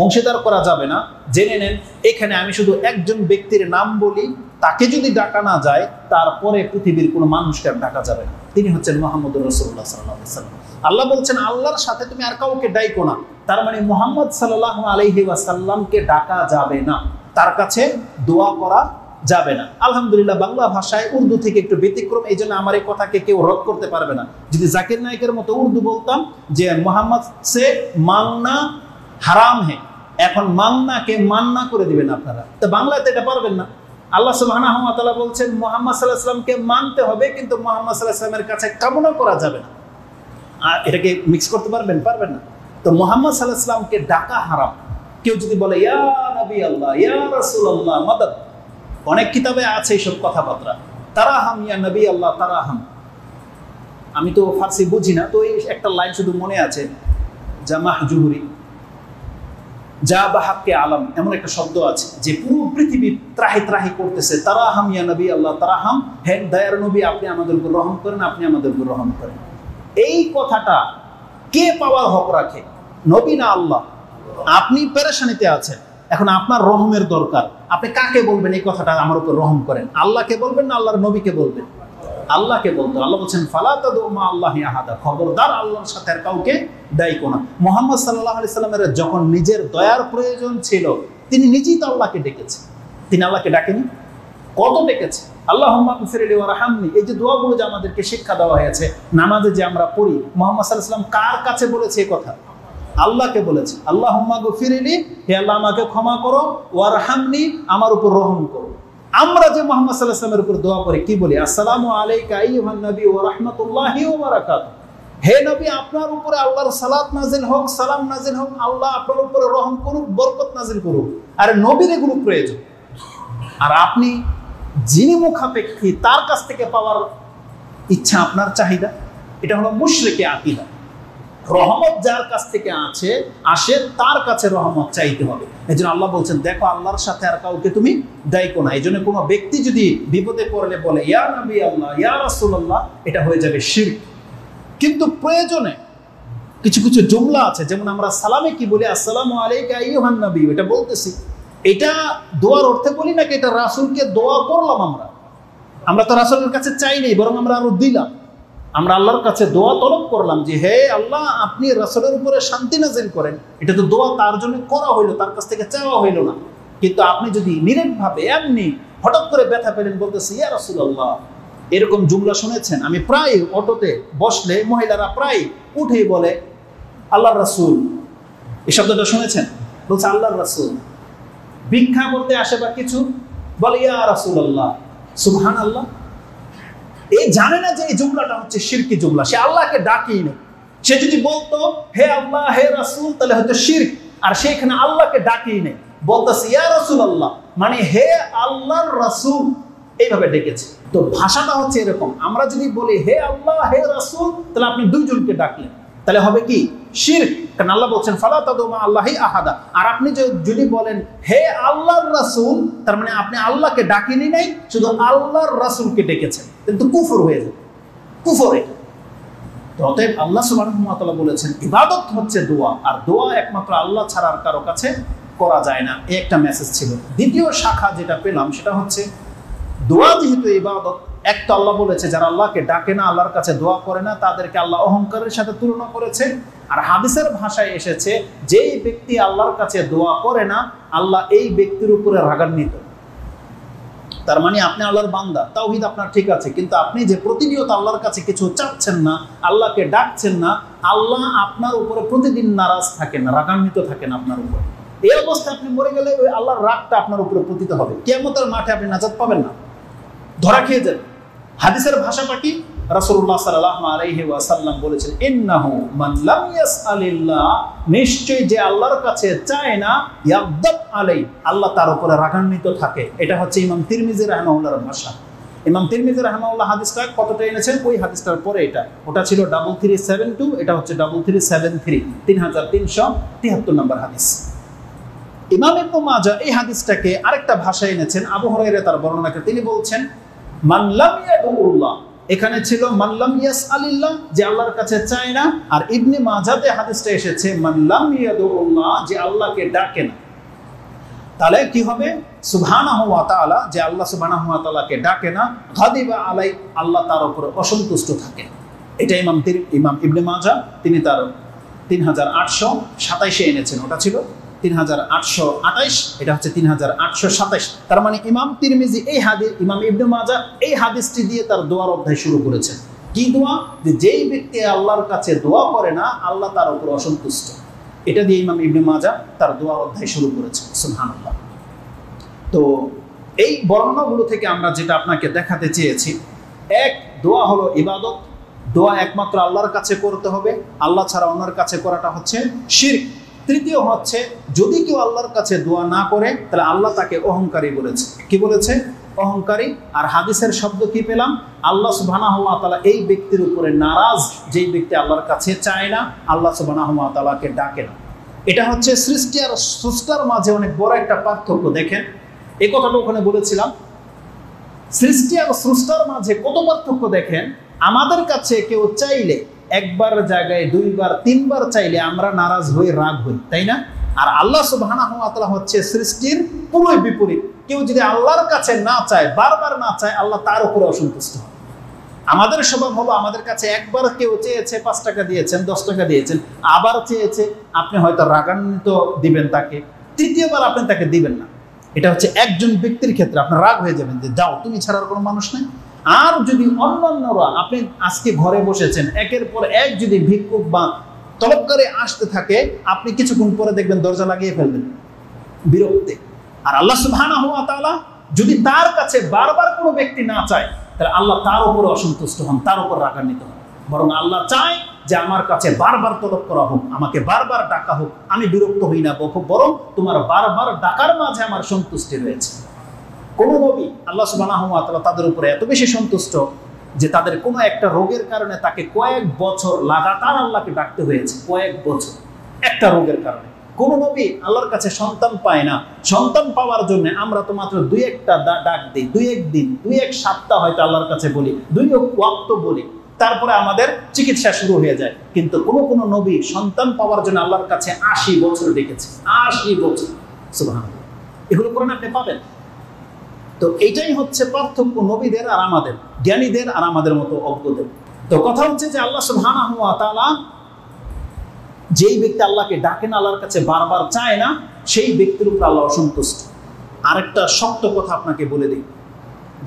অংশীদার করা যাবে না। জেনে নেন এখানে আমি শুধু একজন ব্যক্তির নাম বলি, তাকে যদি ডাকা না যায় তারপরে পৃথিবীর কোনো মানুষকে আর ডাকা যাবে না। তিনি হচ্ছেন মুহাম্মদুর রাসূলুল্লাহ সাল্লাল্লাহু আলাইহি ওয়াসাল্লাম। আল্লাহ বলছেন আল্লাহর সাথে তুমি আর কাউকে ডাইকো না, তার মানে মুহাম্মদ সাল্লাল্লাহু আলাইহি ওয়াসাল্লামকে ডাকা যাবে না, তার কাছে দোয়া করা যাবে না। আলহামদুলিল্লাহ বাংলা ভাষায় উর্দু থেকে একটু ব্যতিক্রম, এই জন্য আমার এই কথাকে কেউ রদ করতে পারবে না। যদি জাকির নায়কের মতো উর্দু বলতাম যে মোহাম্মদ সে মাংনা হারাম হে, এখন মাংনাকে মান্না করে দিবেন আপনারা, তো বাংলাতে এটা পারবেন না। আল্লাহ সুবহানাহু ওয়া তাআলা বলছেন মুহাম্মদ সাল্লাল্লাহু আলাইহি ওয়াসাল্লামকে মানতে হবে, কিন্তু মুহাম্মদ সাল্লাল্লাহু আলাইহি ওয়াসাল্লামের কাছে কামনা করা যাবে না। আর এটাকে মিক্স করতে পারবেন? পারবেন না। তো মুহাম্মদ সাল্লাল্লাহু আলাইহি ওয়াসাল্লামকে ডাকা হারাম। কেউ যদি বলে ইয়া নবী আল্লাহ, ইয়া রাসূলুল্লাহ মাদাদ, অনেক কিতাবে আছে এইসব কথাবার্তা, তারাহাম ইয়া নবী আল্লাহ তারাহাম। আমি তো ফার্সি বুঝি না, তো এই একটা লাইন শুধু মনে আছে, জামাহ জুহুরি যা বাহাবকে আলম, এমন একটা শব্দ আছে যে পুরো পৃথিবী ত্রাহি ত্রাহি করতেছে, তারাহাম ইয়া নবী আল্লাহ তারাহাম, হে দয়ার নবী আপনি আমাদের উপর রহম করেন, আপনি আমাদের উপর রহম করেন। এই কথাটা কে পাওয়ার হক রাখে, নবী না আল্লাহ? আপনি পেরেশানিতে আছেন, এখন আপনার রহমের দরকার, আপনি কাকে বলবেন এই কথাটা আমার উপর রহম করেন? আল্লাহকে বলবেন না আল্লাহর নবীকে বলবেন? আল্লাহকে বলতো। আল্লাহ বলছেন ফালা তাদউ মা আল্লাহি আহাদা, খবরদার আল্লাহর সাথে আর কাউকে ডাইকো না। মুহাম্মদ সাল্লাল্লাহু আলাইহি সাল্লামের যখন নিজের দয়ার প্রয়োজন ছিল, তিনি নিজেই তো আল্লাহকে ডেকেছেন, তিনি আল্লাহকে ডাকেনি? কত ডেকেছে, আল্লাহুম্মা গফিরলি ওয়ারহামনি, এই যে দোয়াগুলো যে আমাদেরকে শিক্ষা দেওয়া হয়েছে নামাজে যে আমরা পড়ি, মুহাম্মদ সাল্লাল্লাহু আলাইহি সাল্লাম কার কাছে বলেছে এই কথা? আল্লাহকে বলেছে। আল্লাহুম্মা গফিরলি, হে আল্লাহ আমাকে ক্ষমা করো, ওয়ারহামনি আমার উপর রহম করো। আমরা যে মুহাম্মদ সাল্লাল্লাহু আলাইহি ওয়াসাল্লামের উপর দোয়া করে কি বলি? আসসালামু আলাইকা আইয়ুহান নবী ওয়া রাহমাতুল্লাহি ওয়া বারাকাতুহু, হে নবী আপনার উপরে আল্লাহর সালাত নাজিল হোক, সালাম নাজিল হোক, আল্লাহ আপনার উপরে রহম করুক, বরকত নাজিল করুক। আর নবীর এগুলো প্রয়োজন, আর আপনি যিনি মুখাপেক্ষী তার কাছ থেকে পাওয়ার ইচ্ছা আপনার চাহিদা, এটা হলো মুশরিকি আকীদা। রহমত যার কাছ থেকে আসে তার কাছে রহমত চাইতে হবে। এই জন্য আল্লাহ বলছেন দেখো আল্লাহর সাথে আর কাউকে তুমি ডাইকো না। এই জন্য কোনো ব্যক্তি যদি বিপদে পড়লে বলে ইয়া নবী আল্লাহ, ইয়া রাসূলুল্লাহ, এটা হয়ে যাবে শিরক। কিন্তু প্রয়োজনে কিছু কিছু জুমলা আছে, যেমন আমরা সালামে কি বলি? আসসালামু আলাইকা আইয়ুহান নবী, এটা বলতেছি, এটা দোয়ার অর্থে বলি নাকি এটা রাসূলকে দোয়া করলাম? আমরা তো রাসূলের কাছে চাইনি, বরং আমরা আরো দিলাম, আমরা আল্লাহর কাছে দোয়া তলব করলাম যে হে আল্লাহ আপনি রাসূলের উপরে শান্তি নাজিল করেন। এটা তো দোয়া তার জন্য করা হইলো, তার কাছ থেকে চাওয়া হইলো না। কিন্তু আপনি যদি নিরেটভাবে এমনি হঠাৎ করে ব্যথা পেলেন, বলতেছি ইয়া রাসূলুল্লাহ, এরকম জুমলা শুনেছেন? আমি প্রায় অটোতে বসলে মহিলারা প্রায় উঠেই বলে আল্লাহর রাসূল, এই শব্দটা শুনেছেন? বলছে আল্লাহর রাসূল। ভিক্ষা করতে আসে বা কিছু বলে ইয়া রাসূলুল্লাহ, সুবহানাল্লাহ। এই জানে না যে এই জুমলাটা হচ্ছে শিরকি জুমলা, সে আল্লাহকে ডাকেই না। সে যদি বলতো হে আল্লাহ হে রাসূল, তাহলে হয়তো শিরক। আর সে এখানে আল্লাহকে ডাকেই নেই, বলতেছে ইয়া রাসূলুল্লাহ, মানে হে আল্লাহর রাসূল, এইভাবে ডেকেছে। তো ভাষাটা হচ্ছে এরকম। আমরা যদি বলি হে আল্লাহ হে রাসূল, তাহলে আপনি দুইজনকে ডাকলেন, তাহলে হবে কি? শিরক। কারণ আল্লাহ বলছেন ফালা তাদউ মা আল্লাহি আহাদা। আর আপনি যদি বলেন হে আল্লাহর রাসূল, তার মানে আপনি আল্লাহকে ডাকেনি নাই, শুধু আল্লাহর রাসূলকে ডেকেছেন, কিন্তু কুফর হয়ে যাবে, কুফর এটা। অতএব আল্লাহ সুবহানাহু ওয়া তাআলা বলেছেন ইবাদত হচ্ছে দোয়া, আর দোয়া একমাত্র আল্লাহ ছাড়া আর কারো কাছে করা যায় না, এই একটা মেসেজ ছিল। দ্বিতীয় শাখা যেটা পেলাম সেটা হচ্ছে দোয়া যেহেতু ইবাদত, এক তো আল্লাহ বলেছে যারা আল্লাহকে ডাকে না, আল্লাহর কাছে দোয়া করে না, তাদেরকে আল্লাহ অহংকারের সাথে তুলনা করেছে। আর হাদিসের ভাষায় এসেছে যেই ব্যক্তি আল্লাহর কাছে দোয়া করে না, আল্লাহ এই ব্যক্তির উপরে রাগান্বিত। তার মানে আপনি আল্লাহর বান্দা, তাওহীদ আপনার ঠিক আছে, কিন্তু আপনি যে প্রতিনিয়ত আল্লাহর কাছে কিছু চাচ্ছেন না, আল্লাহকে ডাকছেন না, আল্লাহ আপনার উপরে প্রতিদিন নারাজ থাকেন, রাগান্বিত থাকেন আপনার উপরে। এই অবস্থায় আপনি মরে গেলে ওই আল্লাহর রাগটা আপনার উপরে পতিত হবে, কিয়ামতের মাঠে আপনি নাজাত পাবেন না, ধরা খেয়ে যাবেন। হাদিসের ভাষাটা কি? রাসূলুল্লাহ সাল্লাল্লাহু আলাইহি ওয়াসাল্লাম বলেছেন, ইন্নাহু মান লাম ইয়াসআলিল্লাহ, নিশ্চয়ই যে আল্লাহর কাছে চায় না, ইয়াগদাব আলাই, আল্লাহ তার উপরে রাগান্বিত থাকে। এটা হচ্ছে ইমাম তিরমিজি রাহিমাহুল্লাহর ভাষা। ইমাম তিরমিজি রাহিমাহুল্লাহ হাদিসটা কতটা এনেছেন? ওই হাদিসটার পরে এটা, ওটা ছিল 3372, এটা হচ্ছে 3373, 3373 নম্বর হাদিস। ইমাম ইবনে মাজাহ এই হাদিসটাকে আরেকটা ভাষায় এনেছেন, আবু হুরায়রা তার বর্ণনাকে তিনি বলছেন মান লাম ইয়াদুল্লাহ, এখানে ছিল মান লাম ইয়াসআলিল্লাহ, যে আল্লাহর কাছে চায় না। আর ইবনে মাজাহতে হাদিসটা এসেছে মান লাম ইয়াদুল্লাহ, যে আল্লাহকে ডাকে না। তাহলে কি হবে? সুবহানাহু ওয়া তাআলা, যে আল্লাহ সুবহানাহু ওয়া তাআলাকে ডাকে না, গাদিবা আলাই, আল্লাহ তার উপরে অসন্তুষ্ট থাকেন। এটা ইমাম ইবনে মাজাহ তিনি তার 3827 এনেছেন, ওটা ছিল 3828, এটা হচ্ছে 3827। তার মানে ইমাম তিরমিজি এই হাদিস, ইমাম ইবনে মাজাহ এই হাদিসটি দিয়ে তার দোয়ার অধ্যায় শুরু করেছেন। কি দোয়া? যে যেই ব্যক্তি আল্লাহর কাছে দোয়া করে না, আল্লাহ তার উপর অসন্তুষ্ট। এটা দিয়ে ইমাম ইবনে মাজাহ তার দোয়ার অধ্যায় শুরু করেছেন। সুবহানাল্লাহ। তো এই বর্ণনাগুলো থেকে আমরা যেটা আপনাকে দেখাতে চেয়েছি, এক, দোয়া হলো ইবাদত, দোয়া একমাত্র আল্লাহর কাছে করতে হবে, আল্লাহ ছাড়া অন্যের কাছে করাটা হচ্ছে শিরক। তৃতীয় হচ্ছে যদি কেউ আল্লাহর কাছে দোয়া না করে, তাহলে আল্লাহ তাকে অহংকারী বলেছে। কি বলেছে? অহংকারী। আর হাদিসের শব্দ কি পেলাম? আল্লাহ সুবহানাহু ওয়া তাআলা এই ব্যক্তির উপরে নারাজ, যেই ব্যক্তি আল্লাহর কাছে চায় না, আল্লাহ সুবহানাহু ওয়া তাআলাকে ডাকে না। এটা হচ্ছে সৃষ্টি আর স্রষ্টার মাঝে অনেক বড় একটা পার্থক্য। দেখেন, এই কথাটা ওখানে বলেছিলাম, সৃষ্টি আর স্রষ্টার মাঝে কত পার্থক্য দেখেন। আমাদের কাছে কেউ চাইলে, একবার জায়গায় দুইবার তিনবার চাইলে আমরা নারাজ হই, রাগ হই, তাই না? আর আল্লাহ সুবহানাহু ওয়া তাআলা হচ্ছে সৃষ্টির পুরো বিপরীত। কেউ যদি আল্লাহর কাছে না চায়, বারবার না চায়, আল্লাহ তার উপরে অসন্তুষ্ট হয়। আমাদের স্বভাব হলো, আমাদের কাছে একবার কেউ চেয়েছে 5 টাকা দিয়েছেন, 10 টাকা দিয়েছেন, আবার চেয়েছে, আপনি হয়তো রাগান্বিত দিবেন তাকে, তৃতীয়বার আপনি তাকে দিবেন না। এটা হচ্ছে একজন ব্যক্তির ক্ষেত্রে আপনার রাগ হয়ে যাবেন যে যাও, তুমি ছাড়া আর কোনো মানুষ নেই। আর যদি অন্যান্যরা, আপনি আজকে ঘরে বসেছেন, একের পর এক যদি ভিক্ষুক বা তলবকারী আসতে থাকে, আপনি কিছুক্ষণ পরে দেখবেন দরজা লাগিয়ে ফেলবেন বিরক্তে। আর আল্লাহ সুবহানাহু ওয়া তাআলা যদি তার কাছে বারবার কোনো ব্যক্তি না চায়, তাহলে আল্লাহ তার উপরে অসন্তুষ্ট হন, তার উপর রাগান্বিত হন। বরং আল্লাহ চায় যে আমার কাছে বারবার তলব করা হোক, আমাকে বারবার ডাকা হোক, আমি বিরক্ত হই না, বরং তোমার বারবার ডাকার মাঝে আমার সন্তুষ্টি রয়েছে। কোন নবী আল্লাহ সুবহানাহু ওয়া তাআলা তাদের উপরে এত বেশি সন্তুষ্ট যে তাদের কোনো একটা রোগের কারণে তাকে কয়েক বছর লাগাতার আল্লাহকে ডাকতে হয়েছে, কয়েক বছর, একটা রোগের কারণে। কোন নবী আল্লাহর কাছে সন্তান পায় না, সন্তান পাওয়ার জন্য আমরা তো মাত্র 2-1টা ডাক দিই, 2-1 দিন, 2-1 সপ্তাহ হয়তো আল্লাহর কাছে বলি, 2 ওয়াক্ত বলি, তারপরে আমাদের চিকিৎসা শুরু হয়ে যায়। কিন্তু কোন নবী সন্তান পাওয়ার জন্য আল্লাহর কাছে 80 বছর ডেকেছে, 80 বছর। সুবহানাল্লাহ। এগুলো কোরআনে আপনি পাবেন। তো এটাই হচ্ছে পার্থক্য নবীদের আর আমাদের, জ্ঞানীদের আর আমাদের মতো অজ্ঞদের। তো কথা হচ্ছে যে আল্লাহ সুবহানাহু ওয়া তাআলা, যেই ব্যক্তি আল্লাহকে ডাকে না, আল্লাহর কাছে বারবার চায় না, সেই ব্যক্তির উপর আল্লাহ অসন্তুষ্ট। আরেকটা শক্ত কথা আপনাকে বলে দিই,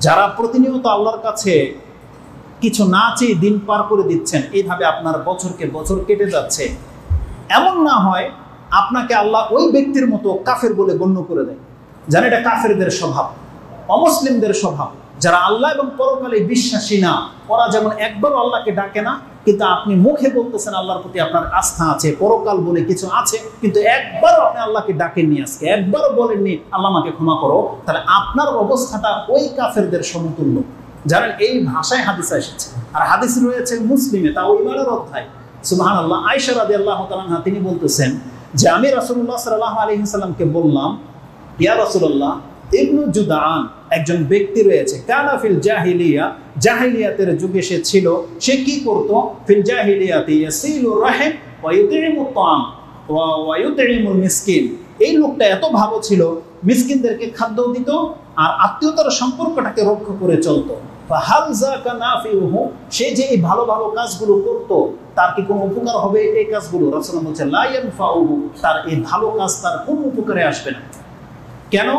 যারা প্রতিনিয়ত আল্লাহর কাছে কিছু না চেয়ে দিন পার করে দিচ্ছেন, এইভাবে আপনার বছরকে বছর কেটে যাচ্ছে, এমন না হয় আপনাকে আল্লাহ ওই ব্যক্তির মতো কাফের বলে গণ্য করে দেয়। জানেন, এটা কাফেরদের স্বভাব, অমুসলিমদের স্বভাব। যারা আল্লাহ এবং পরকালে বিশ্বাসী না, ওরা যেমন একবারও আল্লাহকে ডাকে না, কিন্তু আপনি মুখে বলতেছেন আল্লাহর প্রতি আপনার আস্থা আছে, পরকাল বলে কিছু আছে, কিন্তু একবারও আপনি আল্লাহকে ডাকেননি, আজকে একবারও বলেননি আল্লাহ আমাকে ক্ষমা করো, তাহলে আপনার অবস্থাটা ওই কাফেরদের সমতুল্য। জানেন, এই ভাষায় হাদিস এসেছে, আর হাদিস রয়েছে মুসলিমে, তাও ঈমানের অধ্যায়। সুবহানাল্লাহ। আয়েশা রাদিয়াল্লাহু তাআলা আনহা তিনি বলতেছেন যে আমি রাসূলুল্লাহ সাল্লাল্লাহু আলাইহি ওয়াসাল্লামকে বললাম, ইয়া রাসূলুল্লাহ, ইবনু জুদাআন একজন ব্যক্তি রয়েছে, কানা ফিল জাহিলিয়া, জাহিলিয়াতের যুগে সে ছিল, সে কি করত? ফিল জাহিলিয়াতি ইয়াসিলুর রাহিম ওয়া ইউতঈমুত তাআম ওয়া ইউতঈমুল মিসকিন, এই লোকটা এত ভালো ছিল, মিসকিনদেরকে খাদ্য দিত আর আত্মীয়তার সম্পর্কটাকে রক্ষা করে চলতো। সে যে এই ভালো ভালো কাজগুলো করতো, তার কি কোনো উপকার হবে এই কাজগুলো? রাসূলুল্লাহ বলছেন লা ইয়ানফাউহু, তার এই ভালো কাজ তার কোনো উপকারে আসবে না। কেন?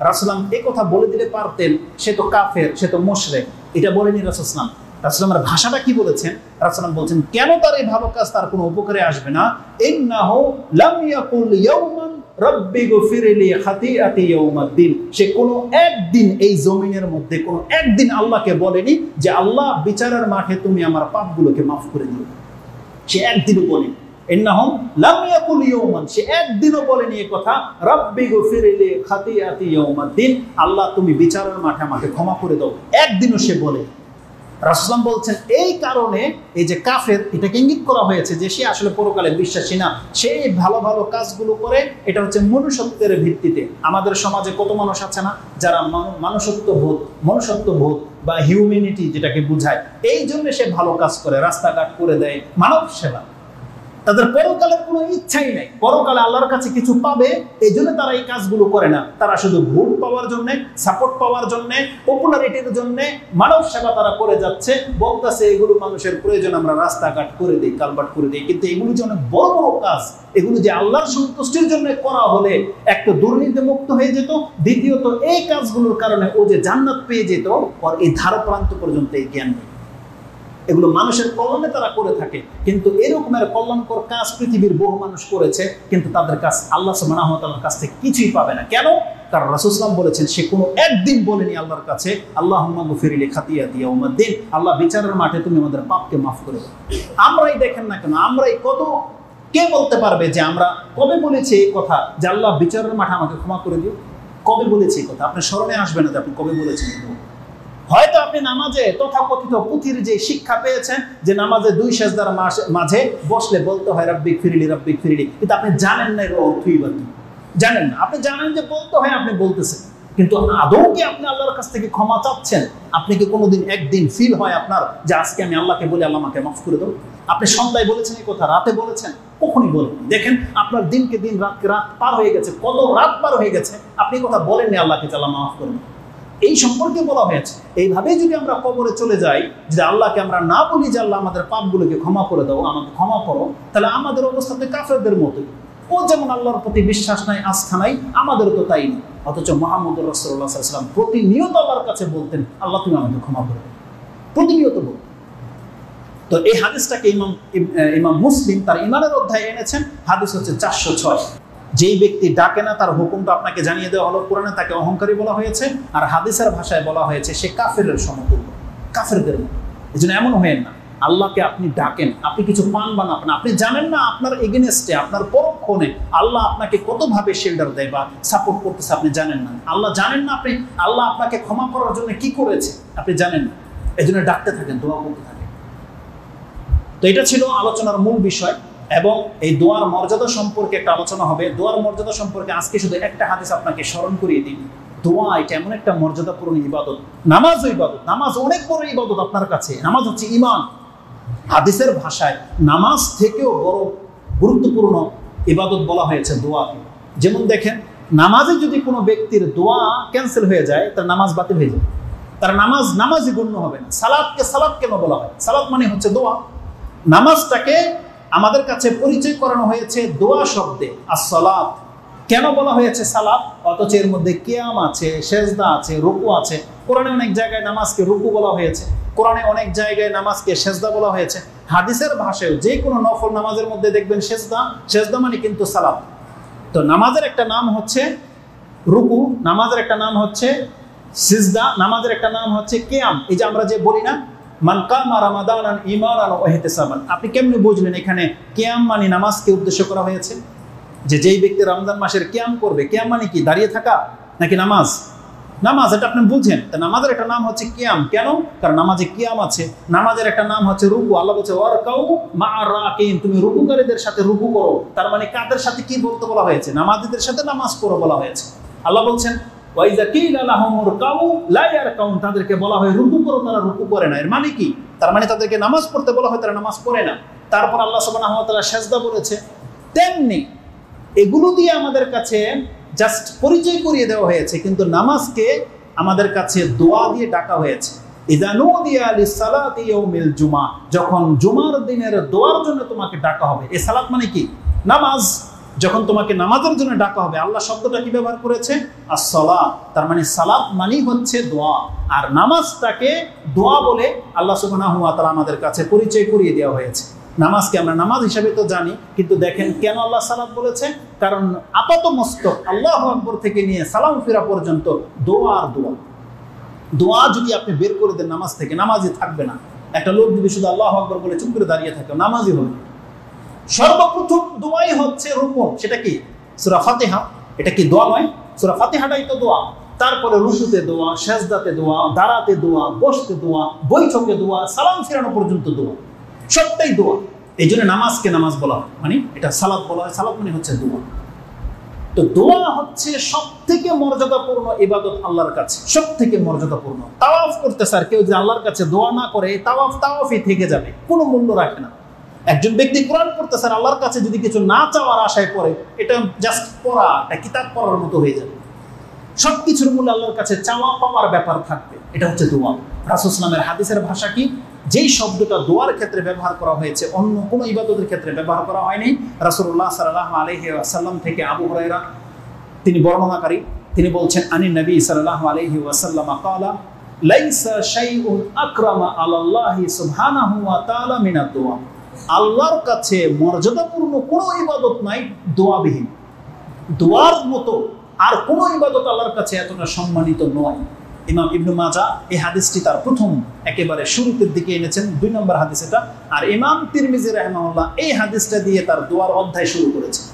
রাসূলুল্লাহ এই কথা বলে দিলে পারতেন, সে তো কাফের, সে তো মুশরিক, এটা বলেনি রাসূলুল্লাহ। রাসূলুল্লাহর ভাষাটা কি বলেছেন? রাসূলুল্লাহ বলছেন কেন তার এই ভালো কাজ তার কোনো উপকারে আসবে না? ইন্নাহু লাম ইয়াকুল ইয়াওমান রাব্বি গফিরলি খাতিআতি ইয়াউমাদ্দিন, সে কোনো একদিন এই জমিনের মধ্যে কোনো একদিন আল্লাহকে বলেনি যে আল্লাহ বিচারের মাঠে তুমি আমার পাপগুলোকে মাফ করে দিও। সে একদিনও বলেনি। ইন্নাহু লাম ইয়াকুল ইয়াওমান, সে একদিনও বলেনি এই কথা রাব্বি গফিরলি খাতিআতি ইয়াউমাদ্দিন, আল্লাহ তুমি বিচারের মাঠে আমাকে ক্ষমা করে দাও, একদিনও সে বলে। রাসূলুল্লাহ বলছেন এই কারণে এই যে কাফের, এটাকে ইঙ্গিত করা হয়েছে যে সে আসলে পরকালে বিশ্বাসী না, সে ভালো ভালো কাজগুলো করে, এটা হচ্ছে মনুষ্যত্বের ভিত্তিতে। আমাদের সমাজে কত মানুষ আছে না যারা মনুষ্যত্ববোধ বা হিউম্যানিটি যেটাকে বোঝায়, এই জন্য সে ভালো কাজ করে, রাস্তাঘাট করে দেয়, মানব সেবা। তাদের পরকালের কোনো ইচ্ছাই নাই, পরকালে আল্লাহর কাছে কিছু পাবে, এই জন্য তারা এই কাজগুলো করে না। তারা শুধু ভোট পাওয়ার জন্য, সাপোর্ট পাওয়ার জন্য, পপুলারিটির জন্য মানব সেবা তারা করে যাচ্ছে, বলতেছে এগুলো মানুষের প্রয়োজন, আমরা রাস্তাঘাট করে দিই, কালভার্ট করে দিই। কিন্তু এগুলো যে অনেক বড় বড় কাজ, এগুলো যে আল্লাহর সন্তুষ্টির জন্য করা হলে একটা দুর্নীতি মুক্ত হয়ে যেত, দ্বিতীয়ত এই কাজগুলোর কারণে ও যে জান্নাত পেয়ে যেত, ওর এই ধার প্রান্ত পর্যন্ত এই জ্ঞান নেই। এগুলো মানুষের কল্যাণে তারা করে থাকে, কিন্তু এরকমের কল্যাণকর কাজ পৃথিবীর বহু মানুষ করেছে, কিন্তু তাদের কাছ আল্লাহ সুবহানাহু ওয়া তাআলার কাছ থেকে কিছুই পাবে না। কেন? কারণ রাসূলুল্লাহ সাল্লাল্লাহু আলাইহি ওয়াসাল্লাম বলেছেন সে কোনো একদিন বলেনি আল্লাহর কাছে আল্লাহুম্মা গফিরলি খাতিআতি ইয়াউমাদ্দিন, আল্লাহ বিচারের মাঠে তুমি আমাদের পাপকে মাফ করে দাও। আমরাই দেখেন না কেন, আমরাই কত, কে বলতে পারবে যে আমরা কবে বলেছি এই কথা যে আল্লাহ বিচারের মাঠে আমাকে ক্ষমা করে দিও? কবে বলেছি এই কথা? আপনার স্মরণে আসবে না যে আপনি কবে বলেছেন। হয়তো আপনি নামাজে তথাকথিত পুঁথির যে শিক্ষা পেয়েছেন যে নামাজে 2 সেজদার মাঝে বসলে বলতে হয় রাব্বিক ফিরলি রাব্বিক ফিরলি, কিন্তু আপনি জানেন না এর অর্থই বা কি, জানেন না। আপনি জানেন যে বলতে হয়, আপনি বলতেছেন, কিন্তু আদৌ কি আপনি আল্লাহর কাছ থেকে ক্ষমা চাচ্ছেন? আপনি কি কোনোদিন একদিন ফিল হয় আপনার যে আজকে আমি আল্লাহকে বলি আল্লাহ আমাকে মাফ করে দাও? আপনি সন্ধ্যায় বলেছেন এই কথা, রাতে বলেছেন? কখনই বলেন? দেখেন আপনার দিনকে দিন, রাতকে রাত পার হয়ে গেছে, কত রাত পার হয়ে গেছে, আপনি কথা বলেননি আল্লাহকে আল্লাহ মাফ করুন। এই সম্পর্কে বলা হয়েছে। এইভাবেই যদি আমরা কবরে চলে যাই, যদি আল্লাহকে আমরা না বলি যে আল্লাহ আমাদের পাপগুলোকে ক্ষমা করে দাও, আমাকে ক্ষমা করো, তাহলে আমাদের অবস্থাতে কাফেরদের মতোই। ও যেমন আল্লাহর প্রতি বিশ্বাস নাই, আস্থা নাই, আমাদেরও তো তাই নেই। অথচ মুহাম্মদুর রাসূলুল্লাহ সাল্লাল্লাহু আলাইহি ওয়াসাল্লাম প্রতিনিয়ত আল্লাহর কাছে বলতেন আল্লাহ তুমি আমাকে ক্ষমা করে দাও, প্রতিনিয়ত বলতেন। তো এই হাদিসটাকে ইমাম মুসলিম তার ইমানের অধ্যায়ে এনেছেন। হাদিস হচ্ছে 406। যেই ব্যক্তি ডাকে না তার হুকুমটা আপনাকে জানিয়ে দেওয়া হলো। কোরআনে তাকে অহংকারী বলা হয়েছে, আর হাদিসের ভাষায় বলা হয়েছে সে কাফেরের সমতুল্য, কাফেরদের মতো। এই জন্য এমন হয়েন না, আল্লাহকে আপনি ডাকেন, আপনি কিছু পান বা না পান, আপনি জানেন না আপনার এগেনস্টে, আপনার পরক্ষণে আল্লাহ আপনাকে কতভাবে শেল্টার দেয় বা সাপোর্ট করতেছে, আপনি জানেন না। আল্লাহ জানেন না আপনি আল্লাহ আপনাকে ক্ষমা করার জন্য কি করেছে, আপনি জানেন না। এই জন্য ডাকতে থাকেন, দোয়া করতে থাকেন। তো এটা ছিল আলোচনার মূল বিষয়, এবং এই দোয়ার মর্যাদা সম্পর্কে একটা আলোচনা হবে। দোয়ার মর্যাদা সম্পর্কে আজকে শুধু একটা হাদিস আপনাকে স্মরণ করিয়ে দিই। দোয়া এটা এমন একটা মর্যাদাপূর্ণ ইবাদত, নামাজও ইবাদত, নামাজ অনেক বড় ইবাদত আপনার কাছে। নামাজ হচ্ছে ঈমান। হাদিসের ভাষায় নামাজ থেকেও বড় গুরুত্বপূর্ণ ইবাদত বলা হয়েছে দোয়াকে। যেমন দেখেন, নামাজে যদি কোনো ব্যক্তির দোয়া ক্যান্সেল হয়ে যায়, তার নামাজ বাতিল হয়ে যায়, তার নামাজই গণ্য হবে না। সালাতকে সালাত কেন বলা হয়? সালাত মানে হচ্ছে দোয়া। নামাজটাকে আমাদের কাছে পরিচয় করানো হয়েছে দোয়া শব্দে, as-সালাত। কেন বলা হয়েছে সালাত? অথচ এর মধ্যে কিয়াম আছে, সেজদা আছে, রুকু আছে। কোরআনে অনেক জায়গায় নামাজকে রুকু বলা হয়েছে, কোরআনে অনেক জায়গায় নামাজকে সেজদা বলা হয়েছে। হাদিসের ভাষায় যে কোনো নফল নামাজের মধ্যে দেখবেন সেজদা, সেজদা মানে কিন্তু সালাত। তো নামাজের একটা নাম হচ্ছে রুকু, নামাজের একটা নাম হচ্ছে সিজদা, নামাজের একটা নাম হচ্ছে কিয়াম। এই যে আমরা যে বলি না মান কামা রামাদানান ঈমানান ওয়া ইহতিসাবান, আপনি কেমনে বুঝলেন এখানে কিয়াম মানে নামাজকে উদ্দেশ্য করা হয়েছে? যে যেই ব্যক্তি রমজান মাসের কিয়াম করবে, কিয়াম মানে কি? দাঁড়িয়ে থাকা নাকি নামাজ? নামাজ, এটা আপনি বুঝেন। তা নামাজের একটা নাম হচ্ছে কিয়াম। কেন? কারণ নামাজে কিয়াম আছে। নামাজের একটা নাম হচ্ছে রুকু। আল্লাহ বলছে ওয়ারকাউ মা'আর রাকিন, তুমি রুকুকারীদের সাথে রুকু করো। তার মানে কাদের সাথে কি বলতে বলা হয়েছে? নামাজীদের সাথে নামাজ পড়ো বলা হয়েছে। আল্লাহ বলছেন ওয়াইজা কিলা লাহুমুর কাউ লা ইয়ারকাউন, তাদেরকে বলা হয় রুকু করো, তারা রুকু করে না। এর মানে কি? তার মানে তাদেরকে নামাজ পড়তে বলা হয়, তারা নামাজ পড়ে না। তারপর আল্লাহ সুবহানাহু ওয়া তাআলা সেজদা বলেছে। তেমনি এগুলো দিয়ে আমাদের কাছে জাস্ট পরিচয় করিয়ে দেওয়া হয়েছে, কিন্তু নামাজকে আমাদের কাছে দোয়া দিয়ে ডাকা হয়েছে। ইযা নুদিয়া লিসসালাতি ইয়াউমিল জুমআ, যখন জুমার দিনের দোয়ার জন্য তোমাকে ডাকা হবে। এই সালাত মানে কি? নামাজ। যখন তোমাকে নামাজের জন্য ডাকা হবে, আল্লাহ শব্দটা কি ব্যবহার করেছে? as-সালাত। তার মানে সালাত মানে হচ্ছে দোয়া, আর নামাজটাকে দোয়া বলে আল্লাহ সুবহানাহু ওয়া তাআলা আমাদের কাছে পরিচয় করিয়ে দেওয়া হয়েছে। নামাজকে আমরা নামাজ হিসেবে তো জানি, কিন্তু দেখেন কেন আল্লাহ সালাত বলেছে? কারণ আপাত মস্তক আল্লাহু আকবার থেকে নিয়ে সালাম ফিরা পর্যন্ত দোয়া আর দোয়া। দোয়া যদি আপনি বের করে দেন নামাজ থেকে, নামাজই থাকবে না। একটা লোক যদি শুধু আল্লাহু আকবার বলে চুপ করে দাঁড়িয়ে থাকে, নামাজই হবে। সর্বপ্রথম দোয়াই হচ্ছে রুকু। সেটা কি? সূরা ফাতিহা। এটা কি দোয়া নয়? সূরা ফাতিহাটাই তো দোয়া। তারপরে রুকুতে দোয়া, সেজদাতে দোয়া, দাঁড়াতে দোয়া, বসতে দোয়া, বৈঠকে দোয়া, সালাম ফিরানো পর্যন্ত দোয়া, সবটাই দোয়া। এই জন্য নামাজকে নামাজ বলা হয়, মানে এটা সালাত বলা হয়। সালাত মানে হচ্ছে দোয়া। তো দোয়া হচ্ছে সব থেকে মর্যাদাপূর্ণ ইবাদত আল্লাহর কাছে, সব থেকে মর্যাদাপূর্ণ। তাওয়াফ করতে স্যার কেউ যদি আল্লাহর কাছে দোয়া না করে, তাওয়াফই থেকে যাবে, কোনো মূল্য রাখে না। একজন ব্যক্তি কোরআন পড়তে স্যার আল্লাহর কাছে যদি কিছু না চাওয়ার আশায় পড়ে, এটা জাস্ট পড়া, একটা কিতাব পড়ার মতো হয়ে যাবে। সবকিছুর মূল্য আল্লাহর কাছে চাওয়া পাওয়ার ব্যাপার থাকবে। এটা হচ্ছে দোয়া। রাসূল সাল্লাল্লাহু আলাইহি হাদিসের ভাষা কি? যেই শব্দটা দোয়ার ক্ষেত্রে ব্যবহার করা হয়েছে, অন্য কোনো ইবাদতের ক্ষেত্রে ব্যবহার করা হয়নি। রাসূলুল্লাহ সাল্লাল্লাহু আলাইহি ওয়াসাল্লাম থেকে আবু হুরায়রা তিনি বর্ণনাকারী, তিনি বলছেন আনিন নবী সাল্লাল্লাহু আলাইহি ওয়াসাল্লাম ক্বালা লাইসা শাইউন আকরামা আলাল্লাহি সুবহানাহু ওয়া তাআলা মিনাদ দুআ। আল্লাহর কাছে মর্যাদাপূর্ণ কোনো ইবাদত নাই দোয়াবিহীন। দোয়ার মতো আর কোনো ইবাদত আল্লাহর কাছে এতটা সম্মানিত নয়। ইমাম ইবনু মাজাহ এই হাদিসটি তার প্রথম একেবারে শুরুতের দিকে এনেছেন, 2 নম্বর হাদিস এটা। আর ইমাম তিরমিজি রাহিমাহুল্লাহ এই হাদিসটা দিয়ে তার দোয়ার অধ্যায় শুরু করেছেন।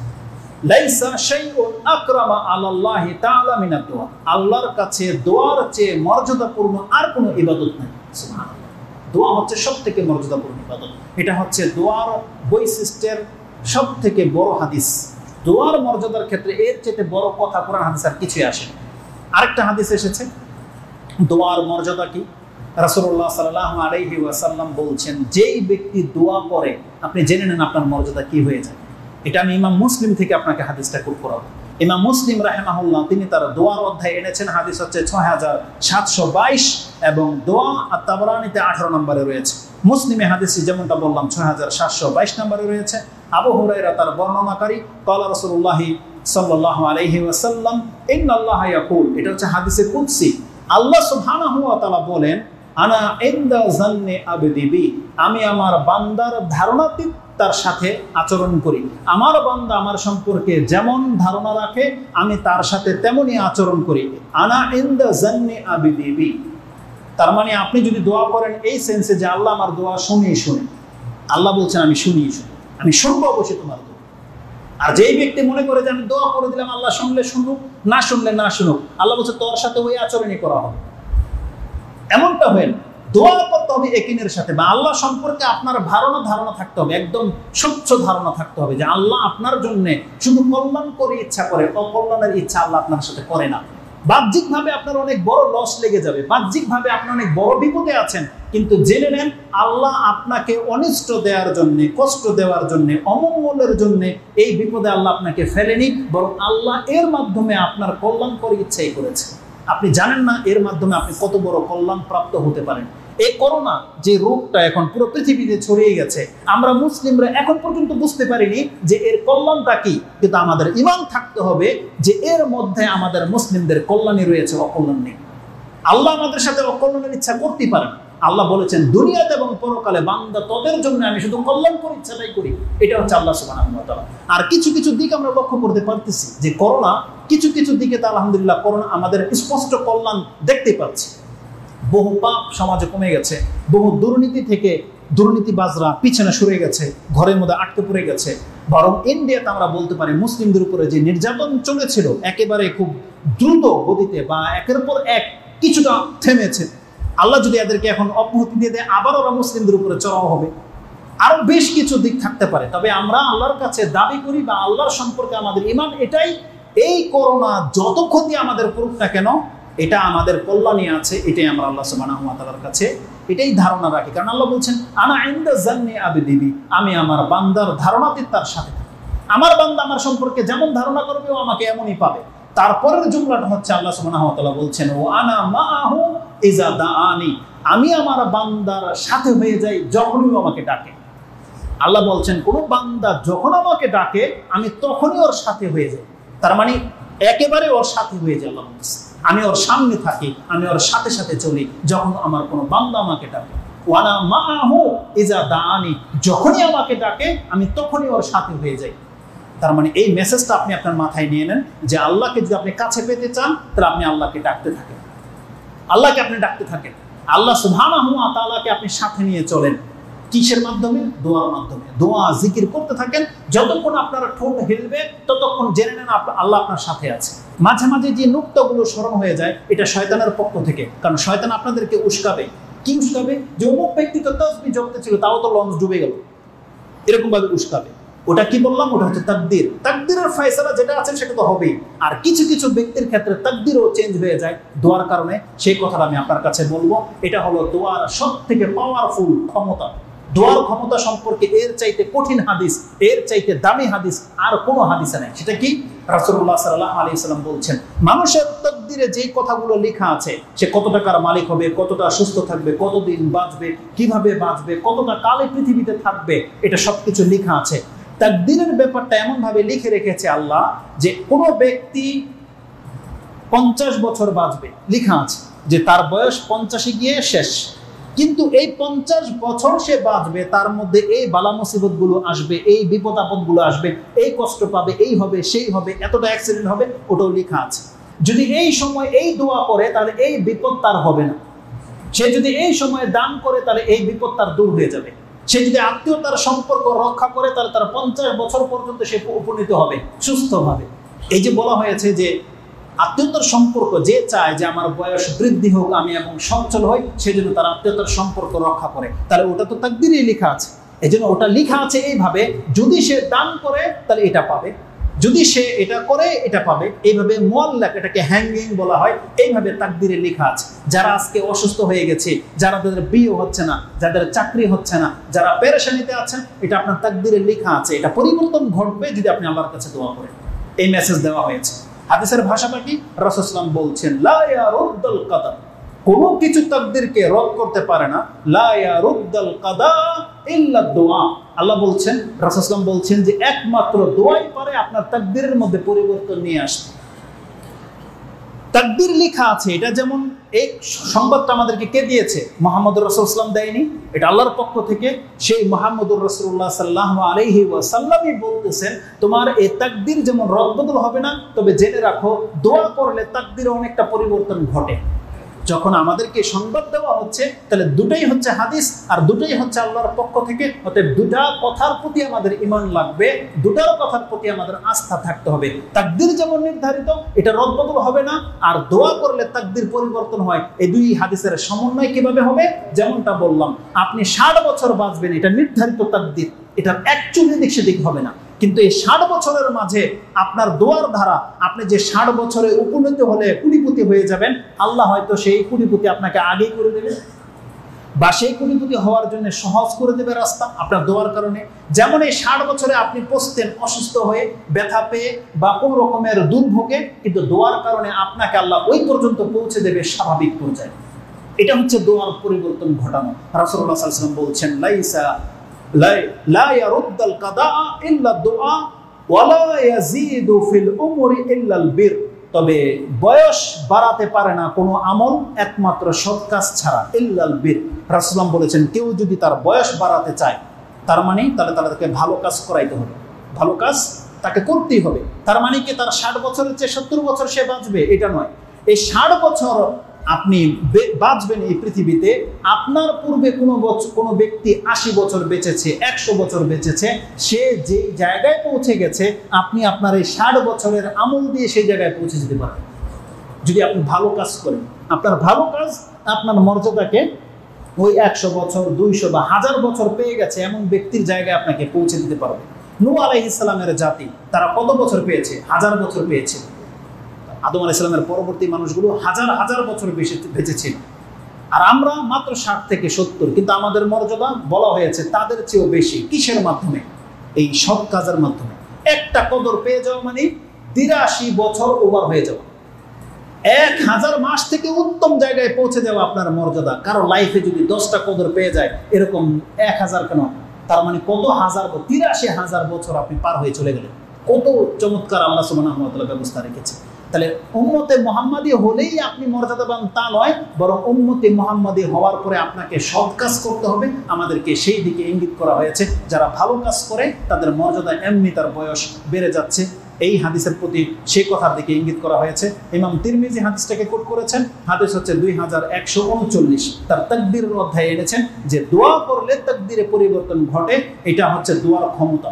লাইসা শাইউন আকরামা আলাল্লাহি তাআলা মিনাদ দুআ। আল্লাহর কাছে দোয়ার চেয়ে মর্যাদাপূর্ণ আর কোনো ইবাদত নেই। সুবহানাল্লাহ। দোয়া হচ্ছে সবথেকে মর্যাদাপূর্ণ ইবাদত। এটা হচ্ছে দোয়ার বৈশিষ্ট্যের সবথেকে বড় হাদিস। দোয়ার মর্যাদার ক্ষেত্রে এর চেয়ে বড় কথা কোরআন হাদিস আর কিছুই আসে না। আরেকটা হাদিস এসেছে দোয়ার মর্যাদা কি? রাসূলুল্লাহ সাল্লাল্লাহু আলাইহি ওয়াসাল্লাম বলছেন, যেই ব্যক্তি দোয়া করে আপনি জেনে নেন আপনার মর্যাদা কি হয়ে যায়। এটা আমি ইমাম মুসলিম থেকে আপনাকে হাদিসটা কোট করাবো। ইমাম মুসলিম রাহিমাহুল্লাহ তিনি তার দোয়ার অধ্যায় এনেছেন, হাদিস হচ্ছে 6722 এবং দোয়া আত-তাবরানীতে 18 নম্বরে রয়েছে। মুসলিমে হাদিসটি যেমনটা বললাম 6722 নম্বরে রয়েছে। আবু হুরায়রা তার বর্ণনাকারী, ক্বালা রাসূলুল্লাহ সাল্লাল্লাহু আলাইহি ওয়াসাল্লাম ইন্নাল্লাহা ইয়াকুল। এটা হচ্ছে হাদিসে কুদসি। আল্লাহ সুবহানাহু ওয়া তাআলা বলেন, আনা ইনদা যান্নি আবদি বি। আমি আমার বান্দার ধারণাতীত তার সাথে আচরণ করি। আমার বান্দা আমার সম্পর্কে যেমন ধারণা রাখে আমি তার সাথে তেমনই আচরণ করি। আনা ইনদা যান্নি আবদি বি। তার মানে আপনি যদি দোয়া করেন এই সেন্সে যে আল্লাহ আমার দোয়া শুনি। আল্লাহ বলছেন আমি শুনি, আমি শুনবো অবশ্যই তোমার দোয়া। আর যেই ব্যক্তি মনে করে যে আমি দোয়া করে দিলাম আল্লাহ শুনলে শুনুক, না শুনলে না শুনুক, আল্লাহ বলছে তোর সাথে ওই আচরণই করা হবে। এমনটা হয় না। দোয়া করতে হবে একিনের সাথে, বা আল্লাহ সম্পর্কে আপনার ধারণা থাকতে হবে, একদম স্বচ্ছ ধারণা থাকতে হবে যে আল্লাহ আপনার জন্য শুধু কল্যাণ করে ইচ্ছা করে, অকল্যাণের ইচ্ছা আল্লাহ আপনার সাথে করে না। বাহ্যিকভাবে আপনার অনেক বড় লস লেগে যাবে, বাহ্যিকভাবে আপনি অনেক বড় বিপদে আছেন, কিন্তু জেনে নেন আল্লাহ আপনাকে অনিষ্ট দেওয়ার জন্য, কষ্ট দেওয়ার জন্য, অমঙ্গলের জন্য এই বিপদে আল্লাহ আপনাকে ফেলেনি, বরং আল্লাহ এর মাধ্যমে আপনার কল্যাণ করে ইচ্ছাই করেছে। আপনি জানেন না এর মাধ্যমে আপনি কত বড় কল্যাণ প্রাপ্ত হতে পারেন। এই করোনা যে রোগটা এখন পুরো পৃথিবীতে ছড়িয়ে গেছে, আমরা মুসলিমরা এখন পর্যন্ত বুঝতে পারিনি যে এর কল্যাণটা কি, কিন্তু আমাদের ঈমান থাকতে হবে যে এর মধ্যে আমাদের মুসলিমদের কল্যাণই রয়েছে, অকল্যাণ নেই। আল্লাহ আমাদের সাথে অকল্যাণের ইচ্ছা করতে পারেন। আল্লাহ বলেছেন দুনিয়াতে এবং পরকালে বান্দা তোদের জন্য আমি শুধু কল্যাণ করি, ইচ্ছাটাই করি। এটা হচ্ছে আল্লাহ সুবহানাহু ওয়া তাআলা। আর কিছু দিক আমরা লক্ষ্য করতে পারতেছি যে করোনা কিছু দিকে তো আলহামদুলিল্লাহ করোনা আমাদের স্পষ্ট কল্যাণ দেখতে পাচ্ছি। বহু পাপ সমাজে কমে গেছে, বহু দুর্নীতিবাজরা পিছনে সরে গেছে, ঘরের মধ্যে আটকে পড়ে গেছে। বরং ইন্ডিয়াতে আমরা বলতে পারি মুসলিমদের উপরে যে নির্যাতন চলেছিল একেবারে খুব দ্রুত গতিতে বা একের পর এক কিছুটা থেমেছে। আল্লাহ যদি এদেরকে এখন অব্যাহতি দিয়ে দেয়, আবার ওরা মুসলিমদের উপরে চড়াও হবে। আরো বেশ কিছু দিক থাকতে পারে, তবে আমরা আল্লাহর কাছে দাবি করি বা আল্লাহর সম্পর্কে আমাদের ঈমান এটাই, এই করোনা যত ক্ষতি আমাদের করুক না কেন এটা আমাদের কল্যাণে আছে। এটাই আমরা আল্লাহ সুবহানাহু ওয়া তাআলার কাছে এটাই ধারণা রাখি, কারণ আল্লাহ বলছেন আনা ইনদা যান্নি আবদি বি। আমি আমার বান্দার ধারণাতে তার সাথে থাকি। আমার বান্দা আমার সম্পর্কে যেমন ধারণা করবে ও আমাকে এমনই পাবে। তারপরের জুমলাটা হচ্ছে আল্লাহ সুবহানাহু ওয়া তাআলা বলছেন, ও আনা মাআহু ইযা দাআনি, আমি আমার বান্দার সাথে হয়ে যাই যখনই আমাকে ডাকে। আল্লাহ বলছেন কোন বান্দা যখন আমাকে ডাকে আমি তখনই ওর সাথে হয়ে যাই। তার মানে একেবারে ওর সাথে হয়ে যায়। আল্লাহ বলছে আমি ওর সামনে থাকি, আমি ওর সাথে সাথে চলি যখন আমার কোনো বান্দা আমাকে ডাকে। ওয়ানা মাআহু ইযা দাআনি, যখনই আমাকে ডাকে আমি তখনই ওর সাথে হয়ে যাই। তার মানে এই মেসেজটা আপনি আপনার মাথায় নিয়ে নেন যে আল্লাহকে যদি আপনি কাছে পেতে চান তাহলে আপনি আল্লাহকে ডাকতে থাকেন, আল্লাহকে আপনি ডাকতে থাকেন। আল্লাহ সুবহানাহু ওয়া তাআলাকে আপনি সাথে নিয়ে চলেন। কিসের মাধ্যমে? দোয়ার মাধ্যমে। দোয়া জিকির করতে থাকেন, যতক্ষণ আপনার ঠোঁট হিলবে ততক্ষণ জেনে নেন আল্লাহ আপনার সাথে আছে। মাঝে মাঝে যে নুক্তাগুলো স্মরণ হয়ে যায় এটা শয়তানের পক্ষ থেকে, কারণ শয়তান আপনাদেরকে উস্কাবে। কি উস্কাবে? যে অমুক ব্যক্তি তো তাসবিহ জপতে ছিল তাও তো লঞ্চ ডুবে গেল, এরকম ভাবে উস্কাবে। ওটা কি বললাম? ওটা হচ্ছে তাকদীর। তাকদীরের ফয়সালা যেটা আছে সেটা তো হবেই। আর কিছু কিছু ব্যক্তির ক্ষেত্রে তাকদীরও চেঞ্জ হয়ে যায় দোয়ার কারণে, সেই কথাটা আমি আপনার কাছে বলবো। এটা হলো দোয়ার সবথেকে পাওয়ারফুল ক্ষমতা। দোয়ার ক্ষমতা সম্পর্কে এর চাইতে কঠিন হাদিস, এর চাইতে দামি হাদিস আর কোনো হাদিসে নাই। সেটা কি? রাসূলুল্লাহ সাল্লাল্লাহু আলাইহি ওয়াসাল্লাম বলছেন, মানুষের তাকদীরে যে কথাগুলো লেখা আছে, সে কত টাকার মালিক হবে, কতটা সুস্থ থাকবে, কতদিন বাঁচবে, কিভাবে বাঁচবে, কতটা কালে পৃথিবীতে থাকবে, এটা সবকিছু লেখা আছে। তাকদীরের ব্যাপারটা এমন ভাবে লিখে রেখেছে আল্লাহ যে কোনো ব্যক্তি 50 বছর বাঁচবে, লেখা আছে যে তার বয়স 50-এ গিয়ে শেষ। কিন্তু এই 50 বছর সে বাঁচবে, তার মধ্যে এই বালা মুসিবত গুলো আসবে, এই বিপদ আপদ গুলো আসবে, এই কষ্ট পাবে, এই হবে, সেই হবে, এতটা অ্যাক্সিডেন্ট হবে, ওটাও লেখা আছে। যদি এই সময় এই দোয়া করে তাহলে এই বিপদ তার হবে না। সে যদি এই সময় দান করে তাহলে এই বিপদ তার দূর হয়ে যাবে। সে যদি আত্মীয়তার সম্পর্ক রক্ষা করে তাহলে তার 50 বছর পর্যন্ত সে উপনীত হবে সুস্থভাবে। এই যে বলা হয়েছে যে আত্মীয়তার সম্পর্ক যে চায় যে আমার বয়স বৃদ্ধি হোক, আমি এবং সচ্ছল হই, সেজন্য তার আত্মীয়তার সম্পর্ক রক্ষা করে, তাহলে ওটা তো তাকদীরেই লেখা আছে। এই জন্য ওটা লেখা আছে এইভাবে, যদি সে দান করে তাহলে এটা পাবে, যদি সে এটা করে এটা পাবে। এইভাবে মুআল্লাক, এটাকে হ্যাঙ্গিং বলা হয়, এইভাবে তাকদীরে লেখা আছে। যারা আজকে অসুস্থ হয়ে গেছে, যারা তাদের বিয়ে হচ্ছে না, যাদের চাকরি হচ্ছে না, যারা পেরেশানিতে আছেন, এটা আপনার তাকদীরে লেখা আছে। এটা পরিবর্তন ঘটবে যদি আপনি আল্লাহর কাছে দোয়া করেন। এই মেসেজ দেওয়া হয়েছে। হাদিসের ভাষাটা কি? রাসূল সাল্লাল্লাহু আলাইহি ওয়াসাল্লাম বলছেন, লা ইয়ারুদ্দুল কাদা, কোনো কিছু তাকদীরকে রদ করতে পারে না। লা ইয়ারুদ্দুল কাদা ইল্লা দুআ। আল্লাহ বলছেন, রাসূল সাল্লাল্লাহু আলাইহি ওয়াসাল্লাম বলছেন যে একমাত্র দোয়াই পারে আপনার তাকদীরের মধ্যে পরিবর্তন নিয়ে আসতে। তাকদীর লেখা আছে, এটা যেমন এই সংবাদটা আমাদেরকে কে দিয়েছে? মুহাম্মদুর রাসূলুল্লাহ সাল্লাল্লাহু আলাইহি ওয়াসাল্লাম দেয়নি, এটা আল্লাহর পক্ষ থেকে। সেই মুহাম্মদুর রাসূলুল্লাহ সাল্লাল্লাহু আলাইহি ওয়াসাল্লামই বলতেছেন তোমার এই তাকদীর যেমন রদবদল হবে না, তবে জেনে রাখো দোয়া করলে তাকদীরে অনেকটা পরিবর্তন ঘটে। যখন আমাদেরকে সংবাদ দেওয়া হচ্ছে তাহলে দুটাই হচ্ছে হাদিস আর দুটাই হচ্ছে আল্লাহর পক্ষ থেকে। অতএব দুটা কথার প্রতি আমাদের ঈমান লাগবে, দুটার কথার প্রতি আমাদের আস্থা থাকতে হবে। তাকদীর যেমন নির্ধারিত, এটা রদবদল হবে না, আর দোয়া করলে তাকদীর পরিবর্তন হয়। এই দুই হাদিসের সমন্বয় কিভাবে হবে? যেমনটা বললাম, আপনি 60 বছর বাঁচবেন, এটা নির্ধারিত তাকদীর, এটার একচুয়ালি দিক সেদিক হবে না। কিন্তু এই 60 বছরের মাঝে আপনার দোয়ার ধারা, আপনি যে 60 বছরে উপনীত হলে কোটিপতি হয়ে যাবেন, আল্লাহ হয়তো সেই কোটিপতি আপনাকে আগেই করে দেবে, বা সেই কোটিপতি হওয়ার জন্য সহজ করে দেবে রাস্তা আপনার দোয়ার কারণে। যেমন এই 60 বছরে আপনি পৌঁছতেন অসুস্থ হয়ে, ব্যথা পেয়ে বা কোন রকমের দুর্ভোগে, কিন্তু দোয়ার কারণে আপনাকে আল্লাহ ওই পর্যন্ত পৌঁছে দেবে স্বাভাবিক পর্যায়ে। এটা হচ্ছে দোয়ার পরিবর্তন ঘটানো। রাসূলুল্লাহ সাল্লাল্লাহু আলাইহি ওয়াসাল্লাম বলছেন, লাইসা লা ইয়ারুদ্দুল কাদা ইল্লা দুআ ওয়া লা ইয়াজিদু ফিল উমরি ইল্লাল বির। তবে বয়স বাড়াতে পারে না কোনো আমল একমাত্র সৎ কাজ ছাড়া, ইল্লাল বির। রাসূলুল্লাহ বলেছেন কেউ যদি তার বয়স বাড়াতে চায়, তার মানে তাহলে তাকে ভালো কাজ করাইতে হবে, ভালো কাজ তাকে করতেই হবে। তার মানে কি তার 60 বছরের চেয়ে 70 বছর সে বাঁচবে এটা নয়। এই 60 বছর আপনি বাঁচবেন এই পৃথিবীতে, আপনার পূর্বে কোনো ব্যক্তি 80 বছর বেঁচেছে, 100 বছর বেঁচেছে, সে যে জায়গায় পৌঁছে গেছে আপনি আপনার এই 60 বছরের আমল দিয়ে সেই জায়গায় পৌঁছে যেতে পারবেন যদি আপনি ভালো কাজ করেন। আপনার ভালো কাজ আপনার মর্যাদাকে ওই 100 বছর, 200 বা 1000 বছর পেয়ে গেছে এমন ব্যক্তির জায়গায় আপনাকে পৌঁছে দিতে পারবে। নূহ আলাইহিস সালামের জাতি তারা কত বছর পেয়েছে? 1000 বছর পেয়েছে। আদম আলাইহিস সালামের পরবর্তী মানুষগুলো হাজার হাজার বছর বেশি বেঁচেছিল, আর আমরা মাত্র 60 থেকে 70। কিন্তু আমাদের মর্যাদা বলা হয়েছে তাদের চেয়েও বেশি। কিসের মাধ্যমে? এই সৎ কাজের মাধ্যমে। একটা কদর পেয়ে যাওয়া মানে 83 বছর ওভার হয়ে যাওয়া। 1000 মাস থেকে উত্তম জায়গায় পৌঁছে যাওয়া আপনার মর্যাদা। কারো লাইফে যদি 10টা কদর পেয়ে যায়, এরকম 1000 কেন, তার মানে কত হাজার, 83,000 বছর আপনি পার হয়ে চলে গেলেন। কত চমৎকার আল্লাহ সুবহানাহু ওয়া তাআলা ব্যবস্থা রেখেছে। তাহলে উম্মতে মুহাম্মাদি হলেই আপনি মর্যাদাবান তা নয়, বরং উম্মতে মুহাম্মাদি হওয়ার পরে আপনাকে সৎ কাজ করতে হবে। আমাদেরকে সেই দিকে ইঙ্গিত করা হয়েছে। যারা ভালো কাজ করে তাদের মর্যাদা এমনি তার বয়স বেড়ে যাচ্ছে। এই হাদিসের প্রতি সেই কথার দিকে ইঙ্গিত করা হয়েছে। ইমাম তিরমিজি হাদিসটাকে কোট করেছেন। হাদিস হচ্ছে 2139। তার তাকদীরের অধ্যায়ে এনেছেন যে দোয়া করলে তাকদীরে পরিবর্তন ঘটে। এটা হচ্ছে দোয়ার ক্ষমতা,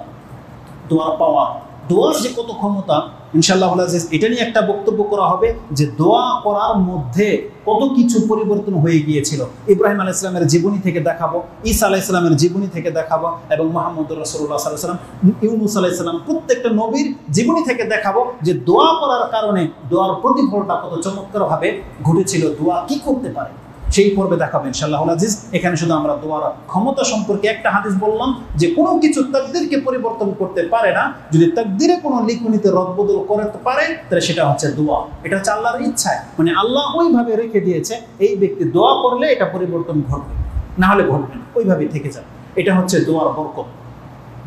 দোয়ার পাওয়ার, দোয়ার যে কত ক্ষমতা, ইনশাআল্লাহ এটা নিয়ে একটা বক্তব্য করা হবে যে দোয়া করার মধ্যে কত কিছু পরিবর্তন হয়ে গিয়েছিল। ইব্রাহিম আলাইহিস সালামের জীবনী থেকে দেখাবো, ঈসা আলাইহিস সালামের জীবনী থেকে দেখাবো, এবং মুহাম্মদ রাসূলুল্লাহ সাল্লাল্লাহু আলাইহি ওয়াসাল্লাম, ইউনূস আলাইহিস সালাম, প্রত্যেকটা নবীর জীবনী থেকে দেখাবো যে দোয়া করার কারণে দোয়ার প্রতিফলটা কত চমৎকারভাবে ঘটেছিল। দোয়া কি করতে পারে সেই পর্বে দেখাবো ইনশাআল্লাহ আজিজ। এখানে শুধু আমরা দোয়ার ক্ষমতা সম্পর্কে একটা হাদিস বললাম যে কোনো কিছু তাকদীরকে পরিবর্তন করতে পারে না। যদি তাকদীরে কোনো লিখনিতে রদবদল করতে পারে তাহলে সেটা হচ্ছে দোয়া। এটা হচ্ছে আল্লাহর ইচ্ছায়, মানে আল্লাহ ওইভাবে রেখে দিয়েছে এই ব্যক্তি দোয়া করলে এটা পরিবর্তন ঘটবে, না হলে ঘটবে না, ওইভাবেই থেকে যাবে। এটা হচ্ছে দোয়ার বরকত।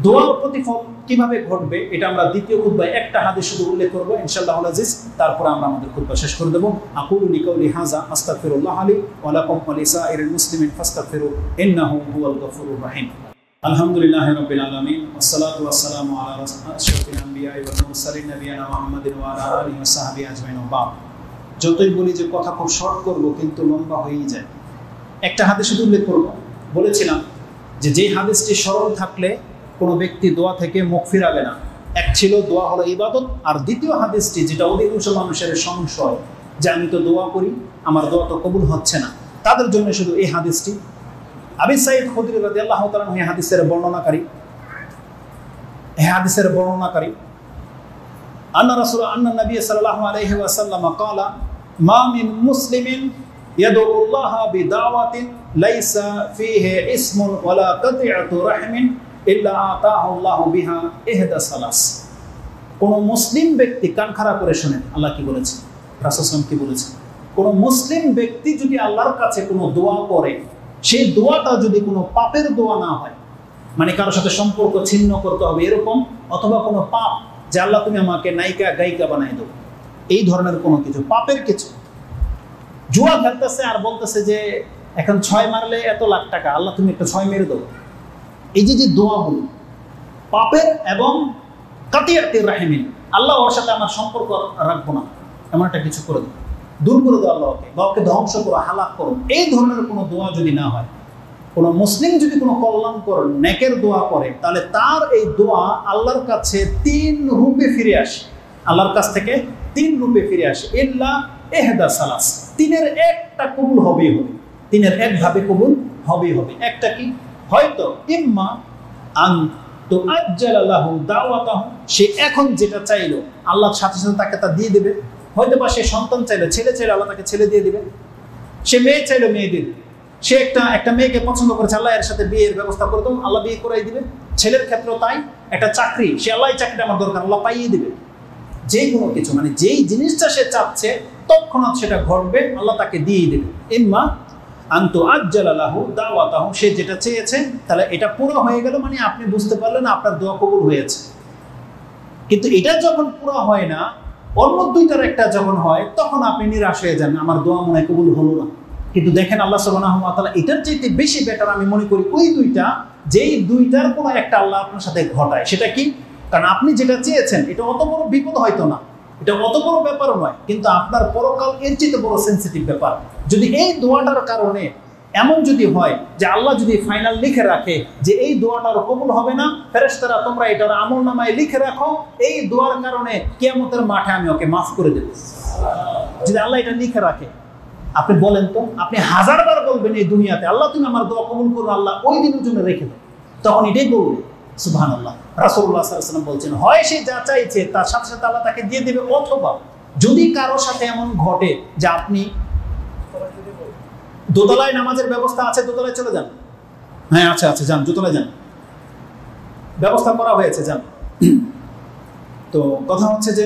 দোয়ার প্রতিফল কিভাবে ঘটবে এটা আমরা দ্বিতীয় খুতবায় একটা হাদিস শুধু উল্লেখ করবো ইনশাআল্লাহ আজিজ। তারপর আমরা আমাদের খুতবা শেষ করে দেব। আকুলু লিকাউলি হাযা আস্তাগফিরুল্লাহ লি ওয়া লাকুম ওয়া লিসাইরিল মুসলিমিন ফাস্তাগফিরু ইন্নাহু হুয়াল গফুরুর রহিম। আলহামদুলিল্লাহি রাব্বিল আলামিন ওয়াসসালাতু ওয়াসসালামু আলা আশরাফিল আমবিয়া ওয়াল মুরসালিন নবিয়ানা মুহাম্মাদিন ওয়া আলা আলিহি ওয়া সাহবিহি আজমাইন। যতই বলি যে কথা খুব শর্ট করব কিন্তু লম্বা হয়েই যায়। একটা হাদিস শুধু উল্লেখ করব। বলেছিলাম যে হাদিসটি স্মরণ থাকলে কোনো ব্যক্তি দোয়া থেকে মুখ ফিরাবে না। এক ছিল দোয়া হলো ইবাদত, আর দ্বিতীয় হাদিসটি যেটা অধিকাংশ মানুষের সংশয় যে আমি তো দোয়া করি, আমার দোয়া তো কবুল হচ্ছে না, তাদের জন্য শুধু এই হাদিসটি। আবু সাঈদ খুদরি রাদিয়াল্লাহু তাআলা এই হাদিসের বর্ণনাকারী আন্না নবী সাল্লাল্লাহু আলাইহি ওয়াসাল্লাম ক্বালা মা মিন মুসলিমিন ইয়াদউল্লাহ বিদাওয়াতিন লাইসা ফীহি ইসমুন ওয়ালা কাতিআতু রাহমিন ইল্লা আতাহুল্লাহু বিহা ইহদা সালাস। কোন মুসলিম ব্যক্তি, কান খাড়া করে শুনেন আল্লাহ কি বলেছেন, রাসূল সাল্লাল্লাহু আলাইহি ওয়াসাল্লাম কি বলেছেন। কোন মুসলিম ব্যক্তি যদি আল্লাহর কাছে কোনো দোয়া করে, সেই দোয়াটা যদি কোনো পাপের দোয়া না হয়, মানে কারোর সাথে সম্পর্ক ছিন্ন করতে হবে এরকম, অথবা কোনো পাপ যে আল্লাহ তুমি আমাকে নায়িকা গায়িকা বানাই দেবো, এই ধরনের কোনো কিছু, পাপের কিছু, জুয়া খেলতেছে আর বলতেছে যে এখন 6 মারলে এত লাখ টাকা, আল্লাহ তুমি একটা 6 মেরে দেবো, এই যে দোয়াগুলো পাপের, এবং কাতিয়াতির রাহিমিন, আল্লাহ ওর সাথে আমার সম্পর্ক রাখবো না, এমন একটা কিছু করে দেবো, দূর করে দেবো আল্লাহকে, বা ওকে ধ্বংস করো, হালাক করো, এই ধরনের কোনো দোয়া যদি না হয়, কোনো মুসলিম যদি কোনো কল্যাণকর নেকের দোয়া করে, তাহলে তার এই দোয়া আল্লাহর কাছে 3 রূপে ফিরে আসে, আল্লাহর কাছ থেকে 3 রূপে ফিরে আসে। ইল্লা ইহদা সালাস, 3-এর একটা কবুল হবেই হবে, 3-এর একভাবে কবুল হবেই হবে। একটা কি, হয়তো ইম্মা আন তুআজ্জালা লাহু দাওয়াতাহু, সে এখন যেটা চাইলো আল্লাহ সাথে সাথে তাকে তা দিয়ে দেবে। হয়তো বা সে সন্তান চাইলো, ছেলে চাইলো, আল্লাহ তাকে ছেলে দিয়ে দিবে। সে মেয়ে চাইলো, মেয়ে দিয়ে দিবে। সে একটা মেয়েকে পছন্দ করেছে, আল্লাহ এর সাথে বিয়ের ব্যবস্থা করে দেবো, আল্লাহ বিয়ে করাই দিবে। ছেলের ক্ষেত্রেও তাই, একটা চাকরি, সে আল্লাহ এই চাকরিটা আমার দরকার, আল্লাহ পাইয়ে দিবে। যে কোনো কিছু, মানে যেই জিনিসটা সে চাচ্ছে তৎক্ষণাৎ সেটা ঘটবে, আল্লাহ তাকে দিয়ে দেবে। ইম্মা আন তুআজ্জালা লাহু দাওয়াতাহু, সে যেটা চেয়েছে, তাহলে এটা পুরো হয়ে গেল, মানে আপনি বুঝতে পারলেন আপনার দোয়া কবুল হয়েছে। কিন্তু এটা যখন পুরো হয় না, অন্য 2টার একটা যখন হয়, তখন আপনি নিরাশ হয়ে যান, আমার দোয়া মনে হয় কবুল হলো না। কিন্তু দেখেন আল্লাহ সুবহানাহু ওয়া তাআলা এটার চাইতে বেশি বেটার আমি মনে করি ওই 2টা, যেই 2টার কোনো একটা আল্লাহ আপনার সাথে ঘটায়। সেটা কি? কারণ আপনি যেটা চেয়েছেন এটা অত বড় বিপদ হয়তো না, এটা অত বড় ব্যাপারও নয়, কিন্তু আপনার পরকাল এর চেয়ে বড় সেন্সিটিভ ব্যাপার। যদি এই দোয়াটার কারণে এমন যদি হয় যে আল্লাহ যদি ফাইনাল লিখে রাখে যে এই দোয়াটার কবুল হবে না, ফেরেশতারা তোমরা এটার আমলনামায় লিখে রাখো, এই দোয়ার কারণে কিয়ামতের মাঠে আমি ওকে মাফ করে দেব, যদি আল্লাহ এটা লিখে রাখে, আপনি বলেন তো, আপনি 1000 বার বলবেন এই দুনিয়াতে আল্লাহ তুমি আমার দোয়া কবুল করো, আল্লাহ ওই দিনের জন্য রেখে দেয়, তখন এটাই বলবে সুবহানাল্লাহ। রাসূলুল্লাহ সাল্লাল্লাহু আলাইহি ওয়াসাল্লাম বলছেন, হয় সে যা চাইছে তার সাথে সাথে আল্লাহ তাকে দিয়ে দেবে, অথবা যদি কারো সাথে এমন ঘটে যে আপনি দোতলায় নামাজের ব্যবস্থা আছে, দোতলায় চলে যান, হ্যাঁ আচ্ছা যান, দোতলায় যান, ব্যবস্থা করা হয়েছে, যান। তো কথা হচ্ছে যে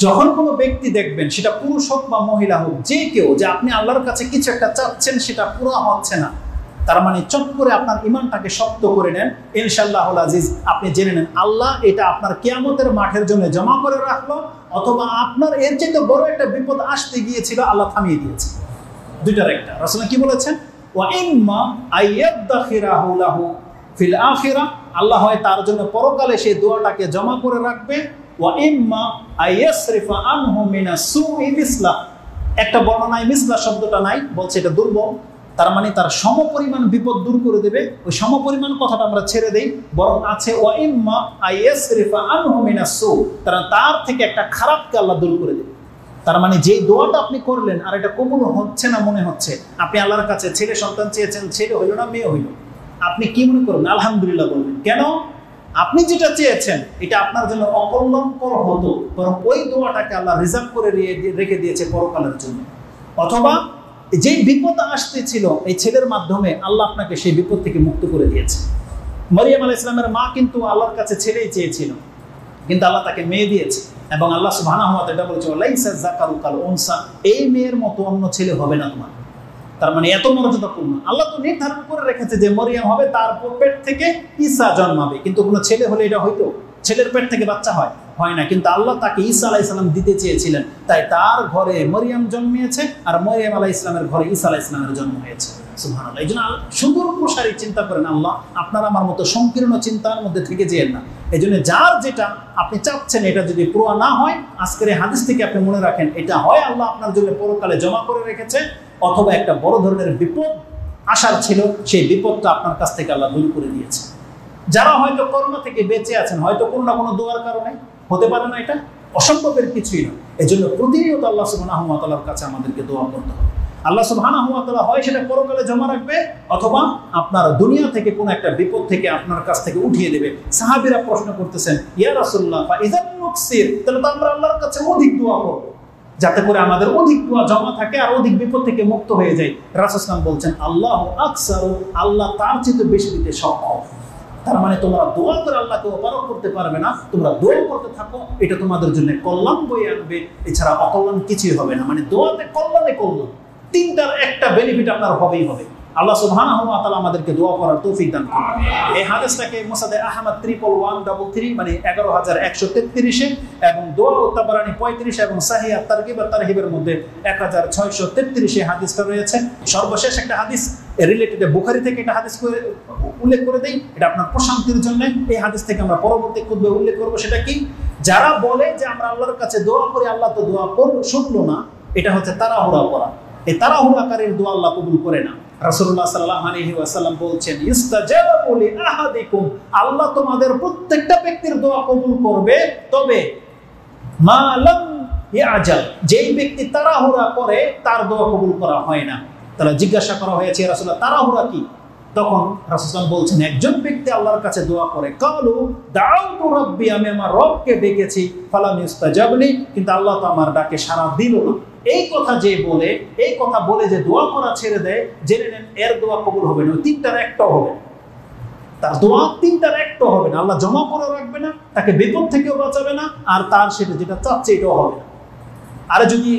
যখন কোনো ব্যক্তি দেখবেন, সেটা পুরুষ হোক বা মহিলা হোক, যে কেউ, যে আপনি আল্লাহর কাছে কিছু একটা চাচ্ছেন সেটা পুরো হচ্ছে না, তার মানে চট করে আপনার ইমানটাকে শক্ত করে নেন, ইনশাআল্লাহুল আজিজ আপনি জেনে নেন আল্লাহ এটা আপনার কিয়ামতের মাঠের জন্য জমা করে রাখলো, অথবা আপনার এর চেয়ে বড় একটা বিপদ আসতে গিয়েছিল, আল্লাহ থামিয়ে দিয়েছে। দুইটার একটা। রাসূল কি বলেছেন? ওয়া ইম্মা আইয়াদাখিরাহু লাহু ফিল আখিরাহ, আল্লাহ হয় তার জন্য পরকালে সেই দোয়াটাকে জমা করে রাখবে। ওয়া ইম্মা আইয়াসরিফা আনহু মিনাস সুই মিসলা, একটা বর্ণনায় মিসলা শব্দটা নাই, বলছে এটা দুর্বল, তার মানে তার সমপরিমাণ বিপদ দূর করে দেবে। ওই সমপরিমাণ কথাটা আমরা ছেড়ে দেই, বরং আছে ওয়া ইম্মা আইয়াসরিফা আনহু মিনাস সু, তার থেকে একটা খারাপকে আল্লাহ দূর করে দেবে। তার মানে যেই দোয়াটা আপনি করলেন আর এটা কবুল হচ্ছে না মনে হচ্ছে, আপনি আল্লাহর কাছে ছেলে সন্তান চেয়েছেন, ছেলে হইল না মেয়ে হইল, আপনি কি মনে করবেন? আলহামদুলিল্লাহ বলবেন। কেন? আপনি যেটা চেয়েছেন এটা আপনার জন্য অকল্যাণকর হতো, বরং ওই দোয়াটাকে আল্লাহ রিজার্ভ করে রেখে দিয়েছে পরকালের জন্য। অথবা যেই বিপদ আসতেছিল এই ছেলের মাধ্যমে আল্লাহ আপনাকে সেই বিপদ থেকে মুক্ত করে দিয়েছে। মরিয়ম আলাইহিস সালামের মা কিন্তু আল্লাহর কাছে ছেলেই চেয়েছিল, কিন্তু আল্লাহ তাকে মেয়ে দিয়েছে, এবং আল্লাহ সুবহানাহু ওয়া তাআলা বলেছে লাইসা যাকারু কাল উনসা, এই মেয়ের মতো অন্য ছেলে হবে না তোমার। তার মানে এত মর্যাদাপূর্ণ। আল্লাহ তো নির্ধারণ করে রেখেছে যে মরিয়ম হবে, তার পেট থেকে ঈসা জন্মাবে, কিন্তু কোনো ছেলে হলে এটা হয়তো, ছেলের পেট থেকে বাচ্চা হয় না, কিন্তু আল্লাহ তাকে ঈসা আলাইহিস সালাম দিতে চেয়েছিলেন, তাই তার ঘরে মরিয়ম জন্মিয়েছে, আর মরিয়ম আলাইহিস সালামের ঘরে ঈসা আলাইহিস সালামের জন্ম হয়েছে। সুবহানাল্লাহ। এই জন্য সুদূর প্রসারী চিন্তা করেন আল্লাহ, আপনার আমার মতো সংকীর্ণ চিন্তার মধ্যে থেকে যেন না। এই জন্য যার যেটা আপনি চাচ্ছেন এটা যদি পুরো না হয়, আজকের এই হাদিস থেকে আপনি মনে রাখেন এটা হয় আল্লাহ আপনার জন্য পরকালে জমা করে রেখেছে, অথবা একটা বড় ধরনের বিপদ আসার ছিল, সেই বিপদটা আপনার কাছ থেকে আল্লাহ দূর করে দিয়েছে। যারা হয়তো করোনা থেকে বেঁচে আছেন, হয়তো কোনো না কোনো দোয়ার কারণে, হতে পারে না, এটা অসম্ভবের কিছুই নয়। এই জন্য প্রতিনিয়ত আল্লাহ সুবহানাহু ওয়া তাআলার কাছে আমাদেরকে দোয়া করতে হবে। আল্লাহ সুবহানাহু ওয়া তাআলা হয় সেটা পরকালে জমা রাখবে, অথবা আপনার দুনিয়া থেকে কোনো একটা বিপদ থেকে আপনার কাছ থেকে উঠিয়ে দেবে। সাহাবীরা প্রশ্ন করতেছেন, ইয়া রাসূলুল্লাহ ফাইযান নুকসির, তাহলে তো আমরা আল্লাহর কাছে অধিক দোয়া করব, যাতে করে আমাদের অধিক দোয়া জমা থাকে আর অধিক বিপদ থেকে মুক্ত হয়ে যায়। রাসূল সাল্লাল্লাহু আলাইহি ওয়াসাল্লাম বলছেন আল্লাহু আকসারু, আল্লাহ তার চেয়ে বেশি দিতে সক্ষম। তার মানে তোমরা দোয়া করে আল্লাহকে অপারক করতে পারবে না, তোমরা দোয়া করতে থাকো, এটা তোমাদের জন্য কল্যাণ বয়ে আনবে, এছাড়া অকল্যাণ কিছুই হবে না। মানে দোয়াতে কল্যাণে কল্যাণ, তিনটার একটা বেনিফিট আপনার হবেই হবে। আল্লাহ সুবহানাহু ওয়া তাআলা আমাদেরকে দোয়া করার তৌফিক দান করুন। এই হাদিসটাকে মুসাদে আহমদ 31133 মানে 11133 এবং দোয়া ও তাবারানি 35 এবং সাহিহ আত-তারগিব ওয়া তারহিবের মধ্যে 1633 হাদিসটা রয়েছে। সর্বশেষ একটা হাদিস রিলেটেড বুখারী থেকে একটা হাদিস উল্লেখ করে দেই, এটা আপনার প্রশান্তির জন্য। এই হাদিস থেকে আমরা পরবর্তী খুতবায় উল্লেখ করব। সেটা কি? যারা বলে যে আমরা আল্লাহর কাছে দোয়া করি, আল্লাহ তো দোয়া শুনলো না, এটা হচ্ছে তাড়াহুড়া করা। এই তাড়াহুড়াকারীর দোয়া আল্লাহ কবুল করে না। রাসূলুল্লাহ সাল্লাল্লাহু আলাইহি ওয়াসাল্লাম বলছেন ইস্তাজাবু লি আহাদিকুম, আল্লাহ তোমাদের প্রত্যেকটা ব্যক্তির দোয়া কবুল করবে, তবে মা লাম ইয়াজাল, যেই ব্যক্তি তাড়াহুড়া করে তার দোয়া কবুল করা হয় না। তাহলে জিজ্ঞাসা করা হয়েছে ইয়া রাসূলুল্লাহ তাড়াহুড়া কি? তখন রাসূলুল্লাহ বলছেন একজন ব্যক্তি আল্লাহর কাছে দোয়া করে, কালু দাউতু রাব্বি, আমি আমার রবকে ডেকেছি, ফালাম ইস্তাজাবলি, কিন্তু আল্লাহ তো আমার ডাকে সাড়া দিল না। এই কথা যে বলে, এই কথা বলে যে দোয়া করা ছেড়ে দেয়, জেনে নেন এর দোয়া কবুল হবে না, তিনটার একটাও হবে না। তার দোয়া তিনটার একটাও হবে না, আল্লাহ জমা করে রাখবে না, তাকে বিপদ থেকেও বাঁচাবে না, আর তার সেটা যেটা চাচ্ছে এটাও হবে না। আর যদি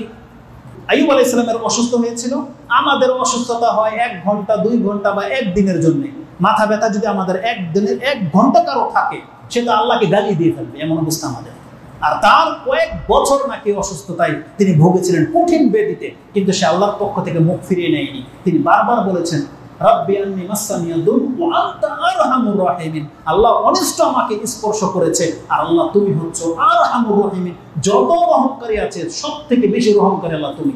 আইয়ুব আলাইহিস সালামের অসুস্থ হয়েছিল, আমাদের অসুস্থতা হয় 1 ঘন্টা 2 ঘন্টা বা 1 দিনের জন্য, মাথা ব্যথা যদি আমাদের 1 দিনের 1 ঘন্টা কারো থাকে, সেটা আল্লাহকে গালি দিয়ে ফেলবে, এমন অবস্থা আমাদের। আর তার কয়েক বছর নাকি অসুস্থতায় তিনি ভুগেছিলেন, কঠিন বেদিতে, কিন্তু সে আল্লাহর পক্ষ থেকে মুখ ফিরিয়ে নেয়নি। তিনি বারবার বলেছেন রাব্বি আন্নী মাসানিয়া দুর ওয়া আনতা আরহামুর রাহিমিন, আল্লাহ অনিষ্ট আমাকে স্পর্শ করেছে, আর আল্লাহ তুমি হচ্ছ আরহামুর রাহিমিন, যত রহমকারী আছে সব থেকে বেশি রহমকারী আল্লাহ তুমি,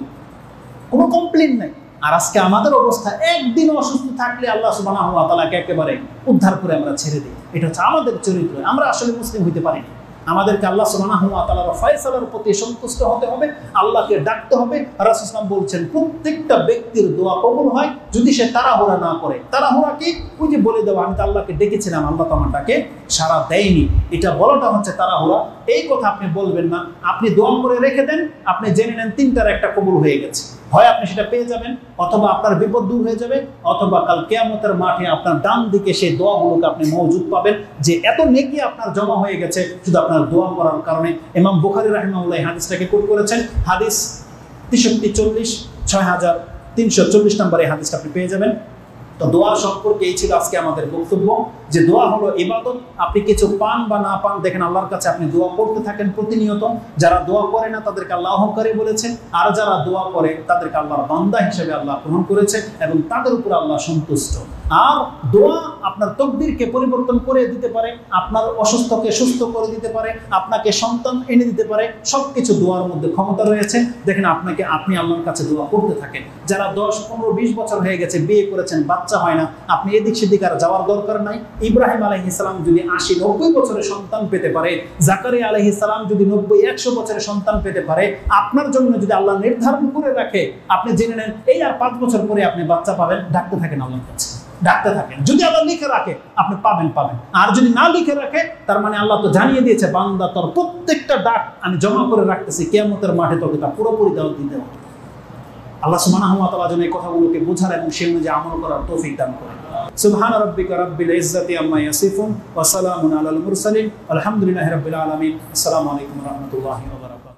কোনো কমপ্লেইন নাই। আর আজকে আমাদের অবস্থা, একদিন অসুস্থ থাকলে আল্লাহ সুবহানাহু ওয়া তাআলাকে একেবারে উদ্ধার করে আমরা ছেড়ে দিই। এটা হচ্ছে আমাদের চরিত্র। আমরা আসলে মুসলিম হইতে পারি না। আমাদেরকে আল্লাহ সুবহানাহু ওয়া তাআলার ফয়সালার প্রতি সন্তুষ্ট হতে হবে, আল্লাহকে ডাকতে হবে। রাসূল সাল্লাল্লাহু আলাইহি ওয়াসাল্লাম বলছেন প্রত্যেকটা ব্যক্তির দোয়া কবুল হয় যদি সে তাড়াহুড়া না করে। তাড়াহুড়া কি? ওই যে বলে দেওয়া, আমি তো আল্লাহকে ডেকেছিলাম, আল্লাহ তো আমার ডাকে সাড়া দেয়নি, এটা বলাটা হচ্ছে তাড়াহুড়া। এই কথা আপনি বলবেন না। আপনি দোয়া করে রেখে দেন, আপনি জেনে নেন 3টার একটা কবুল হয়ে গেছে। হয় আপনি সেটা পেয়ে যাবেন, অথবা আপনার বিপদ দূর হয়ে যাবে, অথবা কাল কিয়ামতের মাঠে আপনার ডান দিকে সেই দোয়াগুলোকে আপনি মওজুদ পাবেন, যে এত নেকি আপনার জমা হয়ে গেছে শুধু আপনার দোয়া করার কারণে। ইমাম বুখারী রাহিমাহুল্লাহ হাদিসটাকে কোট করেছেন, হাদিস 6340 নম্বরে হাদিসটা আপনি পেয়ে যাবেন। তো দোয়া সম্পর্কে এই ছিল আজকে আমাদের বক্তব্য, যে দোয়া হলো ইবাদত। আপনি কিছু পান বা না পান, দেখেন আল্লাহর কাছে আপনি দোয়া করতে থাকেন প্রতিনিয়ত। যারা দোয়া করে না তাদেরকে আল্লাহ অহংকারী বলেছেন, আর যারা দোয়া করে তাদেরকে আল্লাহর বান্দা হিসেবে আল্লাহ গ্রহণ করেছে এবং তাদের উপর আল্লাহ সন্তুষ্ট। আর দোয়া আপনার তকদিরকে পরিবর্তন করে দিতে পারে, আপনার অসুস্থকে সুস্থ করে দিতে পারে, আপনাকে সন্তান এনে দিতে পারে। সবকিছু দোয়ার মধ্যে ক্ষমতা রয়েছে। দেখেন আপনি আল্লাহর কাছে দোয়া করতে থাকেন। যারা 10, 15, 20 বছর হয়ে গেছে, বিয়ে করেছেন, বাচ্চা হয় না, আপনি এদিক সেদিক আর যাওয়ার দরকার নাই। ইব্রাহিম আলাইহিস সালাম যদি 80, 90 বছরে সন্তান পেতে পারে, জাকারিয়া আলাইহিস সালাম যদি 90, 100 বছরে সন্তান পেতে পারে, আপনার জন্য যদি আল্লাহ নির্ধারণ করে রাখে, আপনি জেনে নেন এই আর 5 বছর পরে আপনি বাচ্চা পাবেন। ডাকতে থাকেন আল্লাহর কাছে, ডাকতে থাকেন। যদি আল্লাহ লিখে রাখে আপনি পাবেন। আর যদি না লিখে রাখে, তার মানে আল্লাহ তো জানিয়ে দিয়েছে, বান্দা তোর প্রত্যেকটা ডাক আমি জমা করে রাখতেছি, কিয়ামতের মাঠে তোকে তা পুরোপুরি দাওয়াত দিতে হবে। আল্লাহ সুবহানাহু ওয়া তাআলা যেন এই কথাগুলোকে বোঝার এবং সেই অনুযায়ী আমল করার তৌফিক দান করেন। সুবহান রাব্বিকা রাব্বিল ইজ্জাতি আম্মা ইয়াসিফুন ওয়া সালামুন আলাল মুরসালিন আলহামদুলিল্লাহি রাব্বিল আলামিন। আসসালামু আলাইকুম ওয়া রাহমাতুল্লাহি ওয়া বারাকাতুহু।